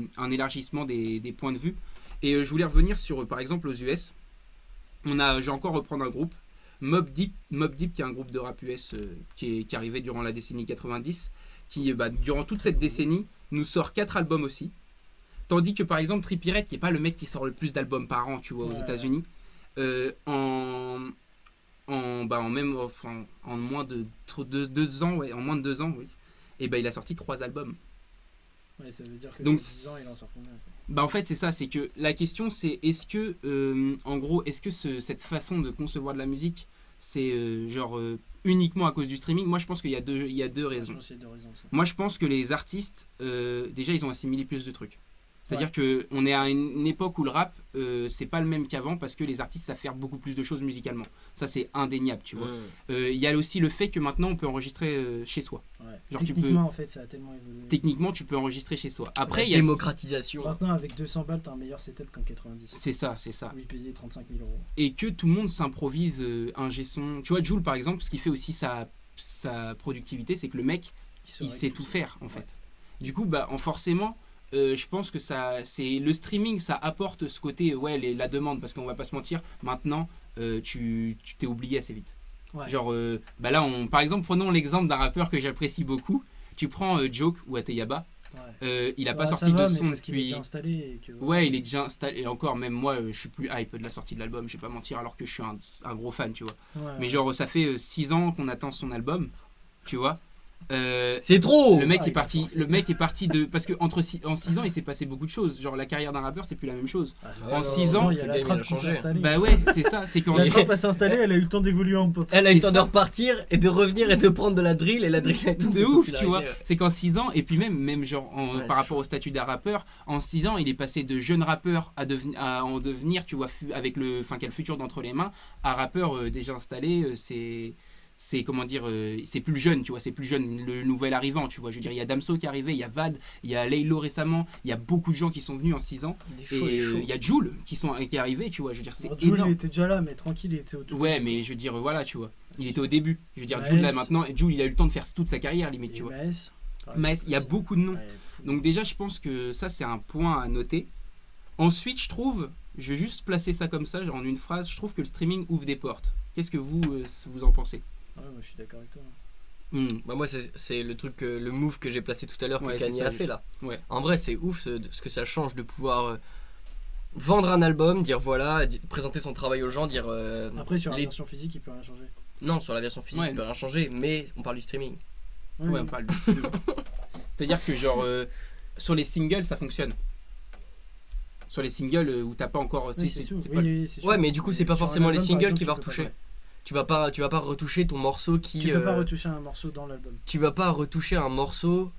points de vue. Et je voulais revenir sur, par exemple, aux US. Je vais encore reprendre un groupe, Mobb Deep, qui est un groupe de rap US qui est arrivé durant la décennie 90, qui, durant toute cette décennie, nous sort 4 albums aussi. Tandis que par exemple Trippie Redd, qui est pas le mec qui sort le plus d'albums par an, tu vois, aux États-Unis, en moins de 2 ans, en moins de 2 ans, oui. Et il a sorti 3 albums. Ouais, ça veut dire que donc 10 ans, il en sort combien ? En fait, c'est ça, c'est que la question c'est est-ce que cette façon de concevoir de la musique, c'est uniquement à cause du streaming? Moi je pense qu'il y a deux raisons. Moi je pense que les artistes déjà ils ont assimilé plus de trucs. C'est-à-dire qu'on est à une époque où le rap c'est pas le même qu'avant, parce que les artistes savent faire beaucoup plus de choses musicalement. Ça c'est indéniable, tu vois. Il y a aussi le fait que maintenant on peut enregistrer chez soi. Genre, techniquement en fait ça a tellement évolué. Techniquement tu peux enregistrer chez soi. Après il y a démocratisation. Maintenant avec 200 balles t'as un meilleur setup qu'en 90. C'est ça. Oui, payer 35 000 €. Et que tout le monde s'improvise ingé son. Tu vois, Jul par exemple, ce qui fait aussi sa productivité, c'est que le mec il sait tout faire en fait. Du coup forcément je pense que c'est le streaming, ça apporte ce côté la demande, parce qu'on va pas se mentir, maintenant tu t'es oublié assez vite. Genre là par exemple, prenons l'exemple d'un rappeur que j'apprécie beaucoup. Tu prends Joke ou Ateyaba. Il a pas sorti de son depuis. Il est déjà installé et que, il est déjà installé. Et encore, même moi, je suis plus hype de la sortie de l'album, je vais pas mentir, alors que je suis un gros fan, tu vois. Mais genre, ça fait 6 ans qu'on attend son album, tu vois. C'est trop. Le mec est parti de parce que en 6 ans il s'est passé beaucoup de choses. Genre la carrière d'un rappeur c'est plus la même chose. En 6 ans il y a la trappe qui s'est installée. C'est ça, c'est quand la trappe s'est installée, elle a eu le temps d'évoluer en pop. Elle a eu le temps de repartir et de revenir et de prendre de la drill, et la drill est tout de ouf, tu vois. C'est qu'en 6 ans, et puis même genre par rapport au statut d'un rappeur, en 6 ans il est passé de jeune rappeur à en devenir, tu vois, avec quel futur d'entre les mains, à rappeur déjà installé. C'est comment dire, c'est plus jeune, tu vois, c'est plus jeune, le nouvel arrivant, tu vois. Je veux dire, il y a Damso qui est arrivé, il y a Vade, il y a Laylo récemment, il y a beaucoup de gens qui sont venus en 6 ans. Et il y a Jul qui est arrivé, tu vois. Je veux dire, c'est Jul il était déjà là, mais tranquille, il était au tout. Ouais, mais je veux dire, voilà, tu vois, il était au début. Je veux dire, Jul là maintenant, Jul il a eu le temps de faire toute sa carrière limite, tu vois. Maes, il y a beaucoup de noms. Donc déjà, je pense que ça c'est un point à noter. Ensuite, je trouve, je vais juste placer ça comme ça, en une phrase, je trouve que le streaming ouvre des portes. Qu'est-ce que vous en pensez? Ouais, moi je suis d'accord avec toi. Moi c'est le truc, le move que j'ai placé tout à l'heure que Kanye a fait là. En vrai c'est ouf ce que ça change de pouvoir vendre un album, dire voilà, présenter son travail aux gens, dire après sur la version physique il peut rien changer. Non, sur la version physique il peut rien changer, mais on parle du streaming. On parle du streaming. C'est-à-dire que genre sur les singles ça fonctionne. Sur les singles où t'as pas encore c'est sûr. Ouais, mais du coup c'est pas forcément les singles qui va retoucher. Tu vas pas retoucher ton morceau qui... Tu peux pas retoucher un morceau dans l'album. Tu vas pas retoucher un morceau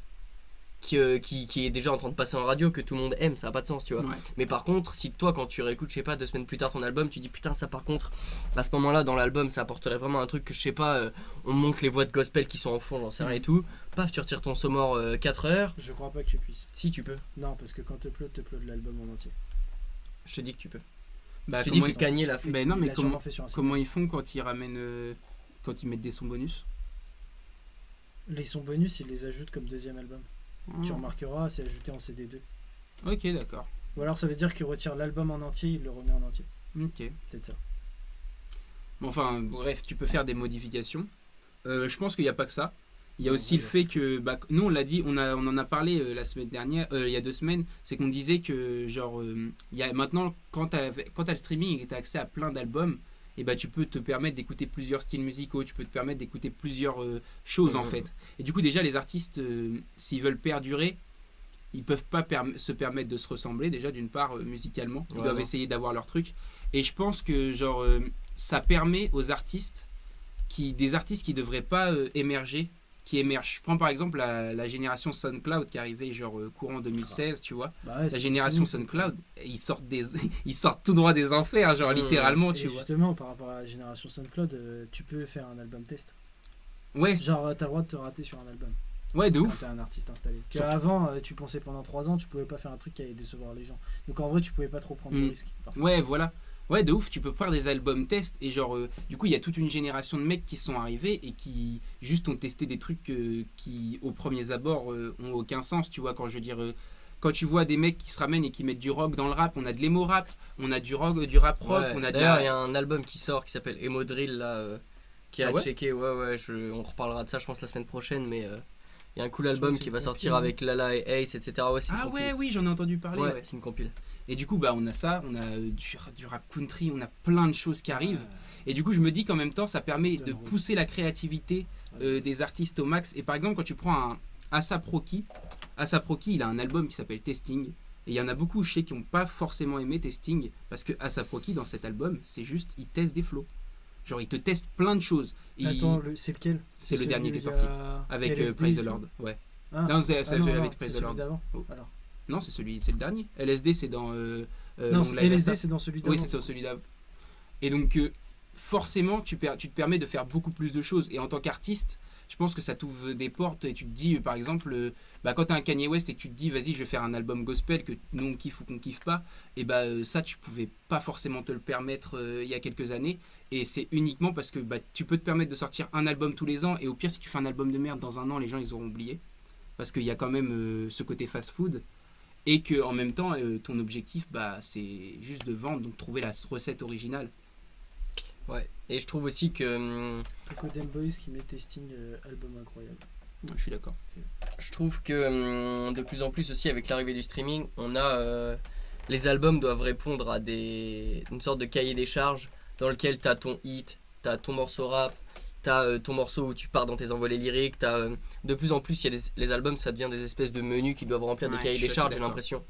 qui est déjà en train de passer en radio, que tout le monde aime, ça a pas de sens, tu vois. Mais par contre, si toi quand tu réécoutes, je sais pas, 2 semaines plus tard ton album, tu dis putain ça par contre, à ce moment là dans l'album ça apporterait vraiment un truc que je sais pas, on monte les voix de gospel qui sont en fond, j'en sais rien et tout, paf tu retires ton Somore 4 heures. Je crois pas que tu puisses. Si tu peux. Non, parce que quand t'uploades l'album en entier. Je te dis que tu peux. Je dis que Kanye l'a fait. Mais non, mais comment ils font quand ils ramènent quand ils mettent des sons bonus? Les sons bonus, ils les ajoutent comme deuxième album. Tu remarqueras, c'est ajouté en CD2. Ok, d'accord. Ou alors ça veut dire qu'il retire l'album en entier, il le remet en entier. Ok. Peut-être ça. Enfin, bref, tu peux faire des modifications. Je pense qu'il n'y a pas que ça. Il y a aussi le fait que, nous on l'a dit, on en a parlé la semaine dernière, il y a 2 semaines, c'est qu'on disait que genre, il y a maintenant quand t'as le streaming et que t'as accès à plein d'albums, et tu peux te permettre d'écouter plusieurs styles musicaux, tu peux te permettre d'écouter plusieurs choses en fait. Et du coup déjà les artistes, s'ils veulent perdurer, ils peuvent pas se permettre de se ressembler déjà d'une part musicalement, ils doivent essayer d'avoir leur truc. Et je pense que genre ça permet aux artistes des artistes qui devraient pas émerger, qui émergent. Je prends par exemple la génération SoundCloud qui est arrivée genre courant 2016, tu vois. La génération SoundCloud, ils sortent tout droit des enfers, genre littéralement, tu vois. Justement, par rapport à la génération SoundCloud, tu peux faire un album test. Ouais. Genre, t'as le droit de te rater sur un album. Ouais, de quand ouf. T'es un artiste installé. Avant, tu pensais pendant 3 ans, tu pouvais pas faire un truc qui allait décevoir les gens. Donc en vrai, tu pouvais pas trop prendre de risques. Ouais, voilà. Ouais, de ouf, tu peux faire des albums test et genre, du coup, il y a toute une génération de mecs qui sont arrivés et qui juste ont testé des trucs qui, aux premiers abords, ont aucun sens, tu vois, quand je veux dire, quand tu vois des mecs qui se ramènent et qui mettent du rock dans le rap, on a de l'emo rap, on a du rock, du rap rock, on a d'ailleurs, il y a un album qui sort qui s'appelle Emo Drill, là, qui a checké, on reparlera de ça, je pense, la semaine prochaine, mais... Il y a un cool album qui va sortir avec Lala et Ace, etc. Ouais, oui, j'en ai entendu parler. Ouais, c'est une compile. Et du coup, on a ça, on a du rap country, on a plein de choses qui arrivent. Et du coup, je me dis qu'en même temps, ça permet de pousser la créativité des artistes au max. Et par exemple, quand tu prends un A$AP Rocky, il a un album qui s'appelle Testing. Et il y en a beaucoup, je sais, qui n'ont pas forcément aimé Testing. Parce que A$AP Rocky, dans cet album, c'est juste, il teste des flows. Genre, il te teste plein de choses. Attends, c'est lequel? C'est le dernier qui est sorti. Avec Praise the Lord. Ouais. Non, c'est avec Praise the Lord. Alors. Non, c'est le dernier. LSD, c'est dans. Non, LSD, c'est dans celui d'avant. Oui, c'est sur celui d'avant. Et donc, forcément, tu te permets de faire beaucoup plus de choses. Et en tant qu'artiste, je pense que ça t'ouvre des portes. Et tu te dis, par exemple, quand t'as un Kanye West et que tu te dis, vas-y, je vais faire un album gospel que nous on kiffe ou qu'on kiffe pas, et ça, tu pouvais pas forcément te le permettre il y a quelques années. Et c'est uniquement parce que tu peux te permettre de sortir un album tous les ans. Et au pire, si tu fais un album de merde dans un an, les gens ils auront oublié. Parce qu'il y a quand même ce côté fast-food. Et que en même temps, ton objectif, c'est juste de vendre, donc trouver la recette originale. Ouais, et je trouve aussi que... Coden Boys qui met Testing, album incroyable. Ouais, je suis d'accord. Je trouve que de plus en plus aussi, avec l'arrivée du streaming, on a... les albums doivent répondre à une sorte de cahier des charges dans lequel tu as ton hit, tu as ton morceau rap, t'as ton morceau où tu pars dans tes envolées lyriques, de plus en plus, les albums, ça devient des espèces de menus qui doivent remplir des cahiers des charges, j'ai l'impression.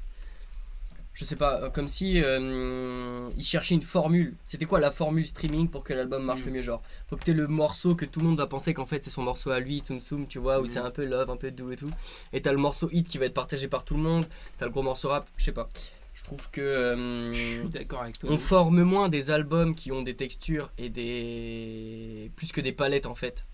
Je sais pas, comme si ils cherchaient une formule. C'était quoi la formule streaming pour que l'album marche le mieux? Genre, faut que t'aies le morceau que tout le monde va penser qu'en fait c'est son morceau à lui, Tsum Tsum, tu vois, où c'est un peu love, un peu doux et tout. Et t'as le morceau hit qui va être partagé par tout le monde, t'as le gros morceau rap, je sais pas. Je trouve que je suis d'accord avec toi. On forme moins des albums qui ont des textures et plus que des palettes en fait.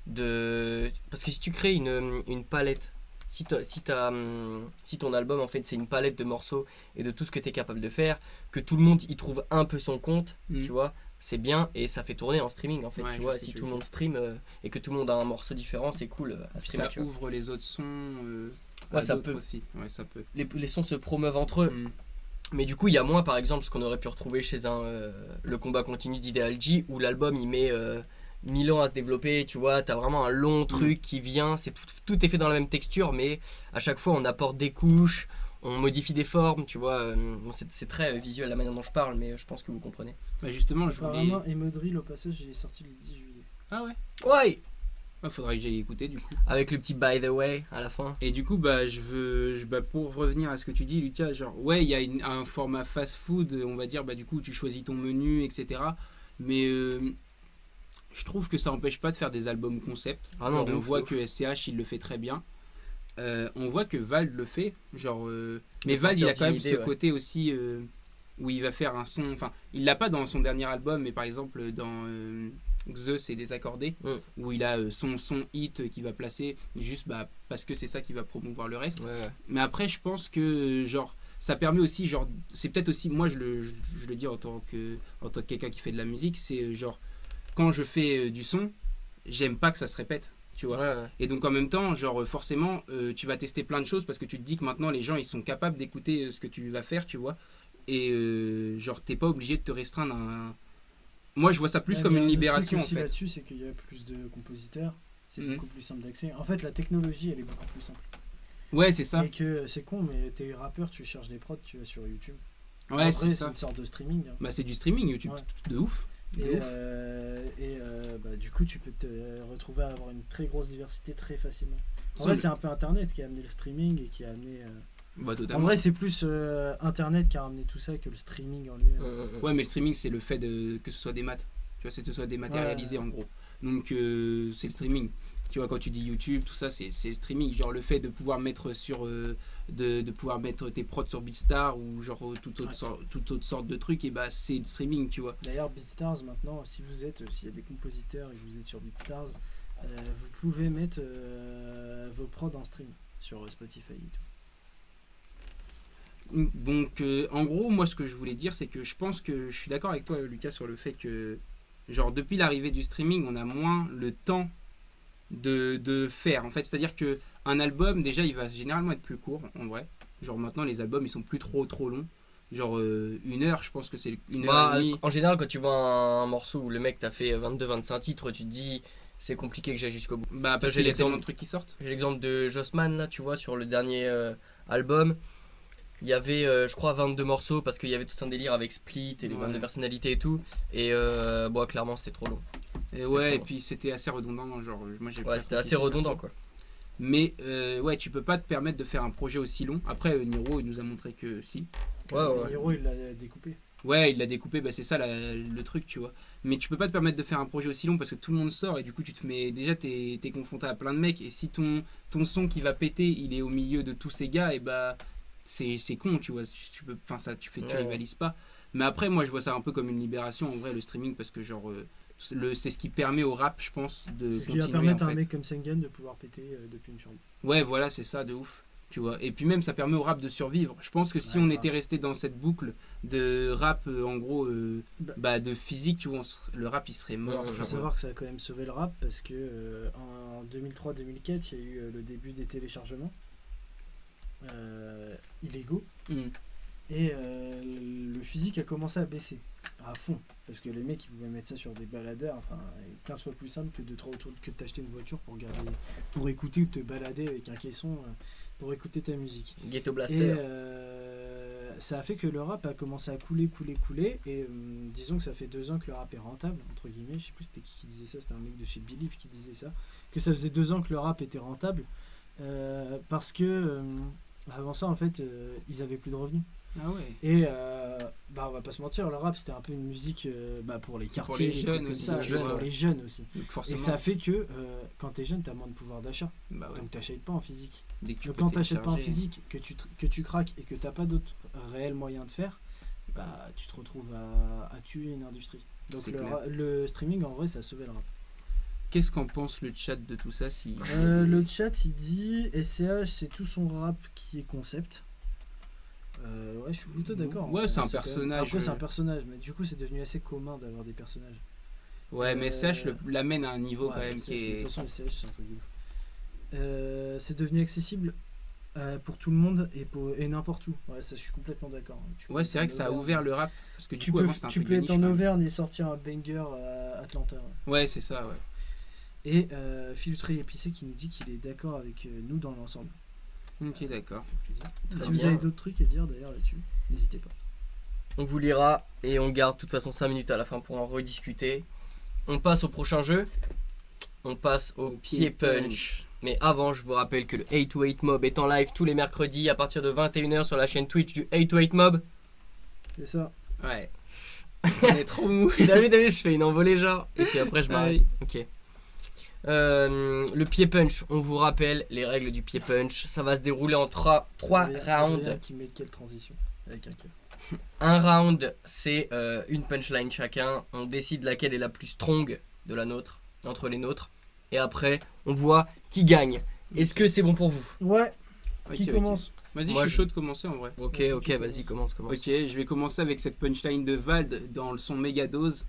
Parce que si tu crées une palette, si ton album en fait c'est une palette de morceaux et de tout ce que tu es capable de faire, que tout le monde y trouve un peu son compte, tu vois, c'est bien et ça fait tourner en streaming en fait, tu vois, si tout le monde stream et que tout le monde a un morceau différent, c'est cool à streamer. Ça ouvre les autres sons. Ça peut aussi. Ouais, ça peut. Les sons se promeuvent entre eux. Mais du coup, il y a moins, par exemple, ce qu'on aurait pu retrouver chez Le Combat Continue d'Ideal J, où l'album il met 1000 ans à se développer, tu vois, t'as vraiment un long truc qui vient, tout est fait dans la même texture, mais à chaque fois on apporte des couches, on modifie des formes, tu vois, c'est très visuel la manière dont je parle, mais je pense que vous comprenez. Justement, apparemment, Emo Drill, au passage, il est sorti le 10 juillet. Ah ouais? Ouais! Faudrait que j'aille écouter du coup. Avec le petit by the way à la fin. Et du coup, pour revenir à ce que tu dis, Lucas, genre, ouais, il y a un format fast food, on va dire, du coup, tu choisis ton menu, etc. Mais je trouve que ça n'empêche pas de faire des albums concept. Ah non, on voit que SCH, il le fait très bien. On voit que Vald le fait. Genre, mais Vald, il a quand même ce côté aussi où il va faire un son. Enfin, il l'a pas dans son dernier album, mais par exemple, dans. Zeus et Désaccordé, où il a son hit qui va placer juste parce que c'est ça qui va promouvoir le reste. Mais après, je pense que genre ça permet aussi, genre, c'est peut-être aussi, moi je le dis en tant que quelqu'un qui fait de la musique, c'est genre quand je fais du son, j'aime pas que ça se répète, tu vois. Et donc en même temps, genre forcément, tu vas tester plein de choses parce que tu te dis que maintenant les gens ils sont capables d'écouter ce que tu vas faire, tu vois. Et genre t'es pas obligé de te restreindre à un... Moi, je vois ça plus comme une libération, en fait. Là-dessus, c'est qu'il y a plus de compositeurs. C'est Mhm. beaucoup plus simple d'accès. En fait, la technologie, elle est beaucoup plus simple. Ouais, c'est ça. Et que c'est con, mais t'es rappeur, tu cherches des prods, tu vas sur YouTube. En Ouais, vrai, c'est c'est ça. une sorte de streaming. Hein. Bah, c'est du streaming YouTube. Ouais. De ouf. De Et, ouf. bah, du coup, tu peux te retrouver à avoir une très grosse diversité très facilement. En Sur vrai, le- c'est un peu Internet qui a amené le streaming et qui a amené. Bah, En totalement. vrai, c'est plus Internet qui a amené tout ça que le streaming en lui-même. Ouais, mais le streaming, c'est le fait que ce soit des maths. Tu vois, c'est que ce soit dématérialisé Ouais. en gros. Donc, c'est le streaming. Tu vois, quand tu dis YouTube, tout ça, c'est le streaming. Genre, le fait de pouvoir mettre sur. De pouvoir mettre tes prods sur Beatstar ou genre toute autre sorte de trucs, et bah, c'est le streaming, tu vois. D'ailleurs, BeatStars, maintenant, s'il y a des compositeurs et que vous êtes sur BeatStars, vous pouvez mettre vos prods en stream sur Spotify et tout. Donc, en gros, moi, ce que je voulais dire, c'est que je pense que je suis d'accord avec toi, Lucas, sur le fait que, genre, depuis l'arrivée du streaming, on a moins le temps de faire. En fait, c'est-à-dire que un album, déjà, il va généralement être plus court, en vrai. Genre, maintenant, les albums, ils sont plus trop longs. Genre, 1 heure, je pense que c'est 1 heure et demie. En général, quand tu vois un morceau où le mec t'a fait 22-25 titres, tu te dis c'est compliqué que j'aille jusqu'au bout. Bah, parce j'ai qu'il y a l'exemple- tellement de trucs qui sortent. J'ai l'exemple de Jossman, là, tu vois, sur le dernier album. Il y avait, je crois, 22 morceaux parce qu'il y avait tout un délire avec Split et les Ouais. 22 personnalités et tout. Et bon, clairement, c'était trop long. Et ouais, trop et long. puis c'était assez redondant. Genre, moi, j'ai Ouais, pas c'était trop assez kiffé, redondant, perso. quoi. Mais ouais, tu peux pas te permettre de faire un projet aussi long. Après, Niro, il nous a montré que si. Ouais. Hiro, il l'a découpé. Ouais, il l'a découpé, bah c'est ça le truc, tu vois. Mais tu peux pas te permettre de faire un projet aussi long parce que tout le monde sort et du coup tu te mets. Déjà, t'es confronté à plein de mecs et si ton son qui va péter, il est au milieu de tous ces gars, et bah c'est con, tu vois. Tu rivalises pas. Mais après, moi je vois ça un peu comme une libération en vrai, le streaming, parce que genre. C'est ce qui permet au rap, je pense, de C'est ce qui continuer. va permettre à en un fait. mec comme Sengen de pouvoir péter depuis une chambre. Ouais, voilà, c'est ça, de ouf. Tu vois. Et puis même, ça permet au rap de survivre. Je pense que si Ouais, on grave. était resté dans cette boucle de rap, en gros, Bah. de physique, tu vois, le rap, il serait mort. Ouais, Il faut Genre, savoir que ça a quand même sauvé le rap parce que en 2003-2004, il y a eu le début des téléchargements illégaux hum. et le physique a commencé à baisser à fond parce que les mecs ils pouvaient mettre ça sur des baladeurs, enfin 15 fois plus simple que que de t'acheter une voiture pour écouter ou te balader avec un caisson pour écouter ta musique. Ghetto Et Blaster. ça a fait que le rap a commencé à couler et disons que ça fait 2 ans que le rap est rentable entre guillemets, je sais plus c'était qui disait ça, c'était un mec de chez Believe qui disait ça, que ça faisait 2 ans que le rap était rentable parce que avant ça en fait ils avaient plus de revenus Ah ouais. et on va pas se mentir, le rap c'était un peu une musique pour les C'est pour quartiers, les les jeunes trucs comme aussi, ça, les jeunes, pour ouais. les jeunes aussi. Donc Et forcément. ça fait que quand t'es jeune t'as moins de pouvoir d'achat, Bah ouais. donc t'achètes pas en physique. Dès que tu Donc peux quand t'achètes pas en télécharger. physique, que tu craques et que t'as pas d'autres réels moyens de faire, bah tu te retrouves à tuer une industrie. Donc C'est clair. le streaming en vrai ça a sauvé le rap. Qu'est-ce qu'en pense le chat de tout ça si... Le chat il dit SCH c'est tout son rap qui est concept. Ouais je suis plutôt d'accord. Ouais, c'est un quand même- personnage, Après c'est un personnage mais du coup c'est devenu assez commun d'avoir des personnages. Ouais, mais SCH l'amène à un niveau quand Ouais, même SCH, qui mais de est... toute façon SCH c'est un truc de ouf. C'est devenu accessible pour tout le monde et n'importe où. Ouais, ça je suis complètement d'accord. Tu Ouais, peux c'est être vrai que en ça a Auvergne. ouvert le rap. Parce que du Tu coup, peux, avant, c'était un tu peu peux de être niche, en quand même. Auvergne et sortir un banger à Atlanta. Ouais. Ouais, c'est ça, ouais. Et Filtré Épicé qui nous dit qu'il est d'accord avec nous dans l'ensemble. Ok, d'accord. Ça fait plaisir. Très Si vous bien. avez d'autres trucs à dire d'ailleurs là-dessus, n'hésitez pas. On vous lira et on garde de toute façon 5 minutes à la fin pour en rediscuter. On passe au prochain jeu. On passe au pied punch. Mais avant, je vous rappelle que le 828 Mob est en live tous les mercredis à partir de 21h sur la chaîne Twitch du 828 Mob. C'est ça. Ouais. On est trop mou. T'as vu, je fais une envolée genre. Et puis après, je m'arrête. Ok. Le pied punch, on vous rappelle les règles du pied punch. Ça va se dérouler en 3 Adrien rounds. qui met quelle transition avec un cœur. Un round, c'est une punchline chacun. On décide laquelle est la plus strong de la nôtre, entre les nôtres. Et après, on voit qui gagne. Est-ce que c'est bon pour vous? Ouais. Ok, Qui ok. commence? Vas-y, Moi, je suis chaud de commencer en vrai. Ok, Vas-y, ok, tu vas-y, commences. commence. Ok, je vais commencer avec cette punchline de Vald dans le son Megadose.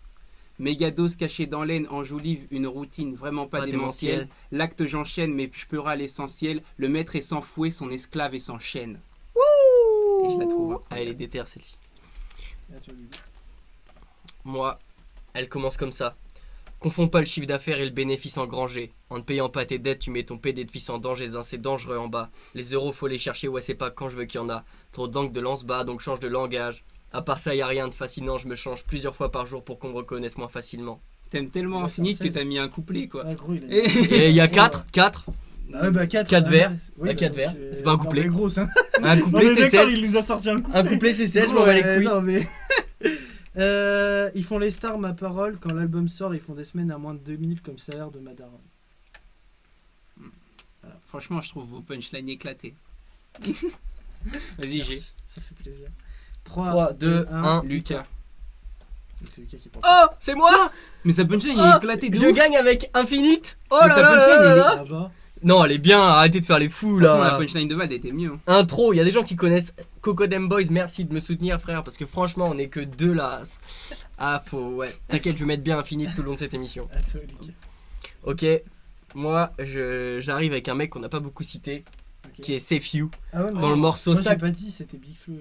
Megadose caché dans l'aine enjolive une routine vraiment pas Pas démentielle. démentielle. L'acte j'enchaîne mais je peux râler l'essentiel. Le maître est sans fouet, son esclave est sans chaîne. Et je la trouve. Ah, elle est déter celle-ci. Là, tu vas lui dire. Moi, elle commence comme ça. Confonds pas le chiffre d'affaires et le bénéfice engrangé. En ne payant pas tes dettes, tu mets ton PD de fils en danger, c'est dangereux en bas. Les euros, faut les chercher, ouais, c'est pas quand je veux qu'il y en a. Trop d'encre de lance bas, donc change de langage. À part ça, y a rien de fascinant, je me change plusieurs fois par jour pour qu'on me reconnaisse moins facilement. T'aimes tellement Ouais, Infinite c'est que en t'as mis un couplet quoi. Ah, gros, il Et- Et il y a 4. Ah, bah 4 Quatre vers. Ouais, quatre vers. C'est pas un couplet. C'est gros, ça. Un Non, couplet mais c'est d'accord, 16. il nous a sorti un couplet. Un couplet c'est 16, je m'en bats les couilles. Non, mais. Ils font les stars, ma parole. Quand l'album sort, ils font des semaines à moins de 2000 comme salaire de Madaron. Franchement, je trouve vos punchlines éclatées. Vas-y, j'ai. Ça fait plaisir. 3, 2, 1. Lucas. C'est Lucas qui parle. Oh, c'est moi. Mais sa punchline Oh, est éclatée de je ouf. gagne avec Infinite. Oh Mais là sa là punchline, là elle est- là. Ah bah. Non, elle est bien, arrêtez de faire les fous Franchement, la là. punchline de Vald était mieux. Hein. Intro, il y a des gens qui connaissent Cocodem Boys, merci de me soutenir frère, parce que franchement on est que deux là. Ah ouais, t'inquiète, je vais mettre bien Infinite tout le long de cette émission. À toi, Lucas. Ok, moi j'arrive avec un mec qu'on n'a pas beaucoup cité, Ok. qui est Safe You, Ah ouais, mais dans le morceau moi, j'ai sac. pas dit, c'était Big Flo.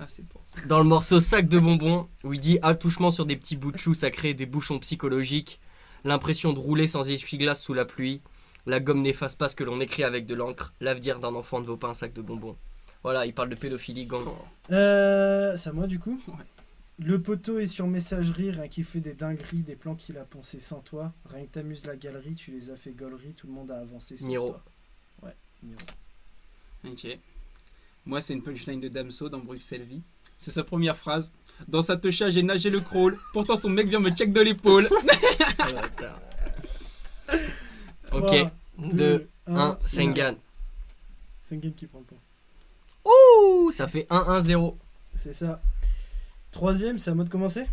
Ah, c'est pour ça. Dans le morceau Sac de bonbons, où il dit attouchement sur des petits bouts de chou, ça crée des bouchons psychologiques, l'impression de rouler sans essuie-glace sous la pluie, la gomme n'efface pas ce que l'on écrit avec de l'encre, l'avenir d'un enfant ne vaut pas un sac de bonbons. Voilà, il parle de pédophilie, gang. C'est à moi du coup. Ouais. Le poteau est sur messagerie, rien qui fait des dingueries, des plans qu'il a poncés sans toi. Rien que t'amuses la galerie, tu les as fait gaulerie, tout le monde a avancé sauf Niro. toi. Ouais, Niro. Ok. Moi, c'est une punchline de Damso dans Bruxelles Vie. C'est sa première phrase. Dans sa techa, j'ai nagé le crawl. Pourtant, son mec vient me check de l'épaule. Ok, 2, 1, Sengan. Sengan qui prend le point. Ouh, ça fait 1-1-0. C'est ça. Troisième, c'est à moi de commencer.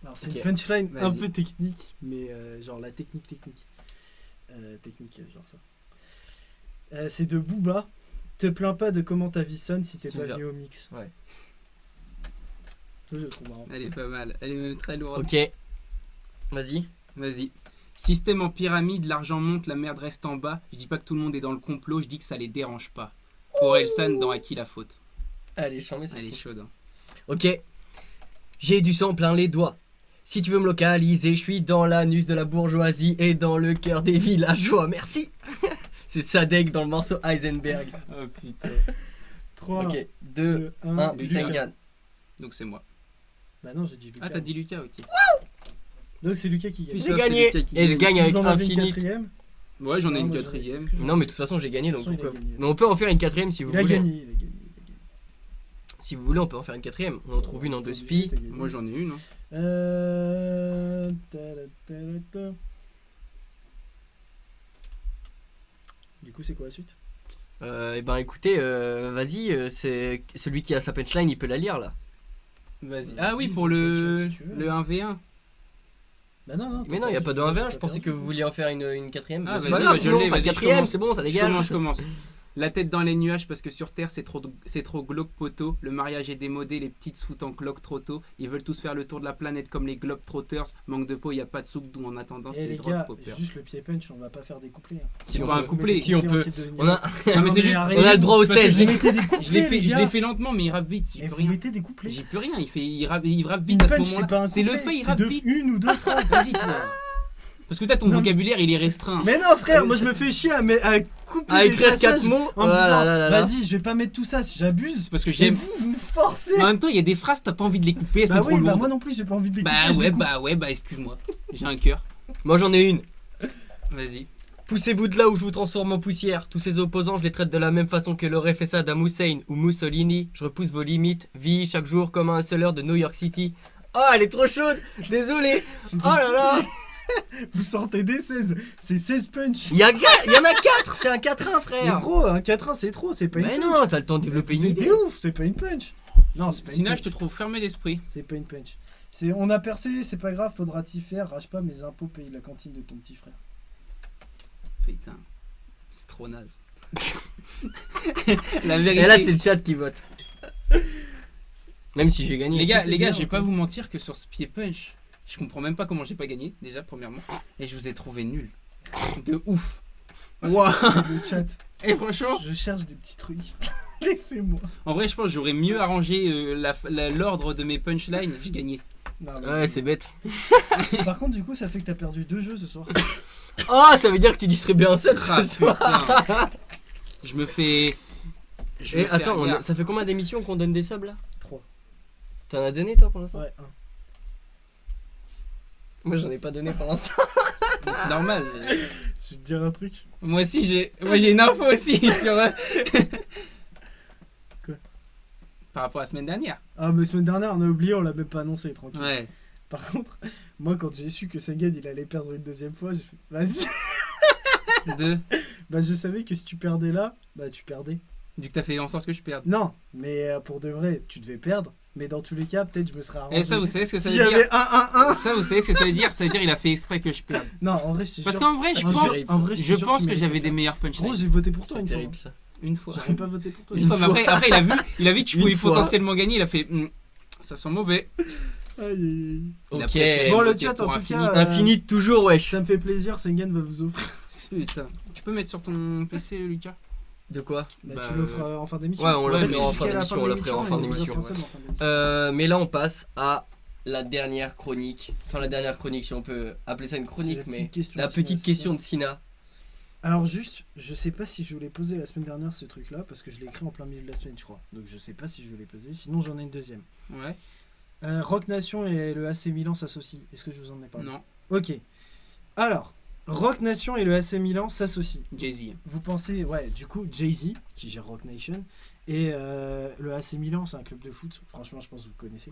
Alors c'est Ok. une punchline un Vas-y. peu technique, mais genre la technique. Technique, genre ça. C'est de Booba. Te plains pas de comment ta vie sonne si t'es Tu pas verras. venu au mix. Ouais. Je le trouve marrant. Elle est pas mal. Elle est même très lourde. Ok, vas-y. Vas-y. Système en pyramide, l'argent monte, la merde reste en bas. Je dis pas que tout le monde est dans le complot, je dis que ça les dérange pas. Pour Elsan, dans À qui la faute. Allez, chambé Elle est celle-ci. chaude. Hein. Ok, j'ai du sang plein les doigts. Si tu veux me localiser, je suis dans l'anus de la bourgeoisie et dans le cœur des villageois. Merci. C'est Sadek dans le morceau Heisenberg. Oh putain. 3, Ok, 2, 1, Lucas. Sengan. Donc c'est moi. Bah non, j'ai dit Lucas. Ah, t'as dit Lucas, ok. Donc c'est Lucas qui gagne. Puis J'ai ça, gagné. c'est Lucas qui Et je gagne. gagne avec Vous en avez une Infinite. quatrième. Ouais, j'en ai Non, une moi, quatrième. est-ce que j'en ai- Non, mais de toute façon, j'ai gagné donc De toute façon, pourquoi il a gagné. Mais on peut en faire une quatrième si vous Il a voulez. gagné. Si vous voulez, on peut en faire une quatrième. On en trouve une en deux spi. Moi, j'en ai une. Hein. Ta-da-ta-da-ta. Du coup, c'est quoi la suite? Eh ben écoutez, vas-y, c'est celui qui a sa punchline, il peut la lire là. Vas-y. Vas-y, Ah oui, pour si le tu veux. 1v1. Bah non. Mais non, il n'y a pas de 1v1, je pensais que vous vouliez en faire une quatrième. Ah, C'est vas-y, pas grave, bah, je sinon, l'ai, pas de vas-y, je quatrième, commence. c'est bon, ça Je dégage. commence. La tête dans les nuages parce que sur Terre c'est trop glauque poteau. Le mariage est démodé, les petites se foutent en cloque trop tôt. Ils veulent tous faire le tour de la planète comme les Globetrotters. Manque de peau, y a pas de souk, d'où en attendant Eh c'est les drôle gars, popper. juste le pied punch, on va pas faire des couplets. Hein. Si C'est on pas un peut. couplet. Si on peut. On a, Non mais c'est juste, on a le droit au parce que 16. je l'ai- mettez des couplets, je l'ai fait, les je l'ai gars. fait lentement mais il rappe vite. J'y Mais peux vous rien. mettez des couplets. J'y peux rien. Il rappe vite Une à ce punch, c'est pas moment-là. un C'est le couplet, fait, il c'est rappe de vite. une ou deux phrases. Vas-y toi. Parce que toi ton Non, vocabulaire il est restreint. Mais non, frère, moi je me fais chier à couper À des écrire passages 4 mots. en me Oh là disant, là là là. vas-y, je vais pas mettre tout ça si j'abuse. C'est parce que Et j'aime. vous me forcez. En même temps il y a des phrases t'as pas envie de les couper, elles sont Bah trop oui, bah lourdes. moi non plus, j'ai pas envie de les couper. Bah je les ouais, coupe. bah excuse-moi. J'ai un cœur. Moi j'en ai une. Vas-y. Poussez-vous de là où je vous transforme en poussière. Tous ces opposants, je les traite de la même façon que l'aurait fait Saddam Hussein ou Mussolini. Je repousse vos limites. Vie chaque jour comme un hustler de New York City. Oh, elle est trop chaude. Désolé. C'est Oh là là. Vous sortez des 16. C'est 16 punch. Il y en a 4. C'est un 4-1, Mais frère. gros, un 4-1 c'est trop, c'est pas une Mais punch. non, t'as le temps de développer une C'est idée. des ouf, c'est pas une punch. Non, c'est pas une Sina, punch. je te trouve fermé d'esprit. C'est pas une punch. On a percé, c'est pas grave, faudra t'y faire. Rage pas, mes impôts payent la cantine de ton petit frère. Putain, c'est trop naze. La vérité. Et là, c'est le chat qui vote. Même si j'ai gagné. Les gars, Écoutez bien, je vais pas ok. vous mentir que sur ce pied punch, je comprends même pas comment j'ai pas gagné, déjà, premièrement. Et je vous ai trouvé nul. De ouf. Waouh. Le chat, Et franchement, je cherche des petits trucs. Laissez-moi. en vrai, je pense que j'aurais mieux arrangé l'ordre de mes punchlines. J'ai gagné. Non, mais- Ouais, c'est bête. Par contre, du coup, ça fait que t'as perdu 2 jeux ce soir. Oh, ça veut dire que tu distribues un sub Ah, ce soir. putain. Je me fais. Et attends, regarde. ça fait combien d'émissions qu'on donne des subs là? 3. T'en as donné toi pour l'instant? Ouais, 1. Moi j'en ai pas donné pour l'instant. C'est normal. Je vais te dire un truc. Moi aussi, j'ai une info aussi sur. Quoi? Par rapport à la semaine dernière. Ah, mais semaine dernière, on a oublié, on l'a même pas annoncé, tranquille. Ouais. Par contre, moi, quand j'ai su que Sengen il allait perdre une deuxième fois, j'ai fait vas-y. Bah, je savais que si tu perdais là, bah, tu perdais. Du coup, t'as fait en sorte que je perde. Non, mais pour de vrai, tu devais perdre. Mais dans tous les cas, peut-être je me serais arrangé. Et ça, vous savez ce que ça S'il y veut avait dire 1-1-1. Ça, vous savez ce que ça veut dire? Ça veut dire il a fait exprès que je perde. Non, en vrai, je te Parce jure. qu'en vrai, je En pense, vrai, en vrai, te je jure, pense tu que j'avais méritais des pas. meilleurs Gros, punchlines. j'ai voté pour toi C'est une fois. terrible ça. Une fois. J'aurais pas voté pour toi. Une Une fois, mais fois. après, il a vu que tu Une pouvais fois. potentiellement gagner. Il a fait ça sent mauvais. Aïe, aïe, aïe. Il a Ok. préféré Bon, le voter chat, pour en un tout fini. cas, Infini toujours wesh. Ça me fait plaisir, Sengen va vous offrir. Putain. Tu peux mettre sur ton PC, Lucas? De quoi? Bah, Bah, tu le feras en fin d'émission. Ouais, on le Restez fera en jusqu'à fin la d'émission, on le fera en et fin on d'émission, vous offre un sub en fin d'émission. Mais là on passe à la dernière chronique. Enfin la dernière chronique si on peut appeler ça une chronique, C'est la mais petite question la de Sina, petite c'est question ça. de Sina. Alors juste, je sais pas si je voulais poser la semaine dernière ce truc là parce que je l'ai écrit en plein milieu de la semaine je crois. Donc je sais pas si je voulais poser, sinon j'en ai une deuxième. Ouais. Rock Nation et le AC Milan s'associent. Est-ce que je vous en ai parlé? Non. Ok. Alors, Rock Nation et le AC Milan s'associent. Jay-Z. Vous pensez, ouais, du coup, Jay-Z, qui gère Rock Nation, et le AC Milan, c'est un club de foot, franchement, je pense que vous connaissez.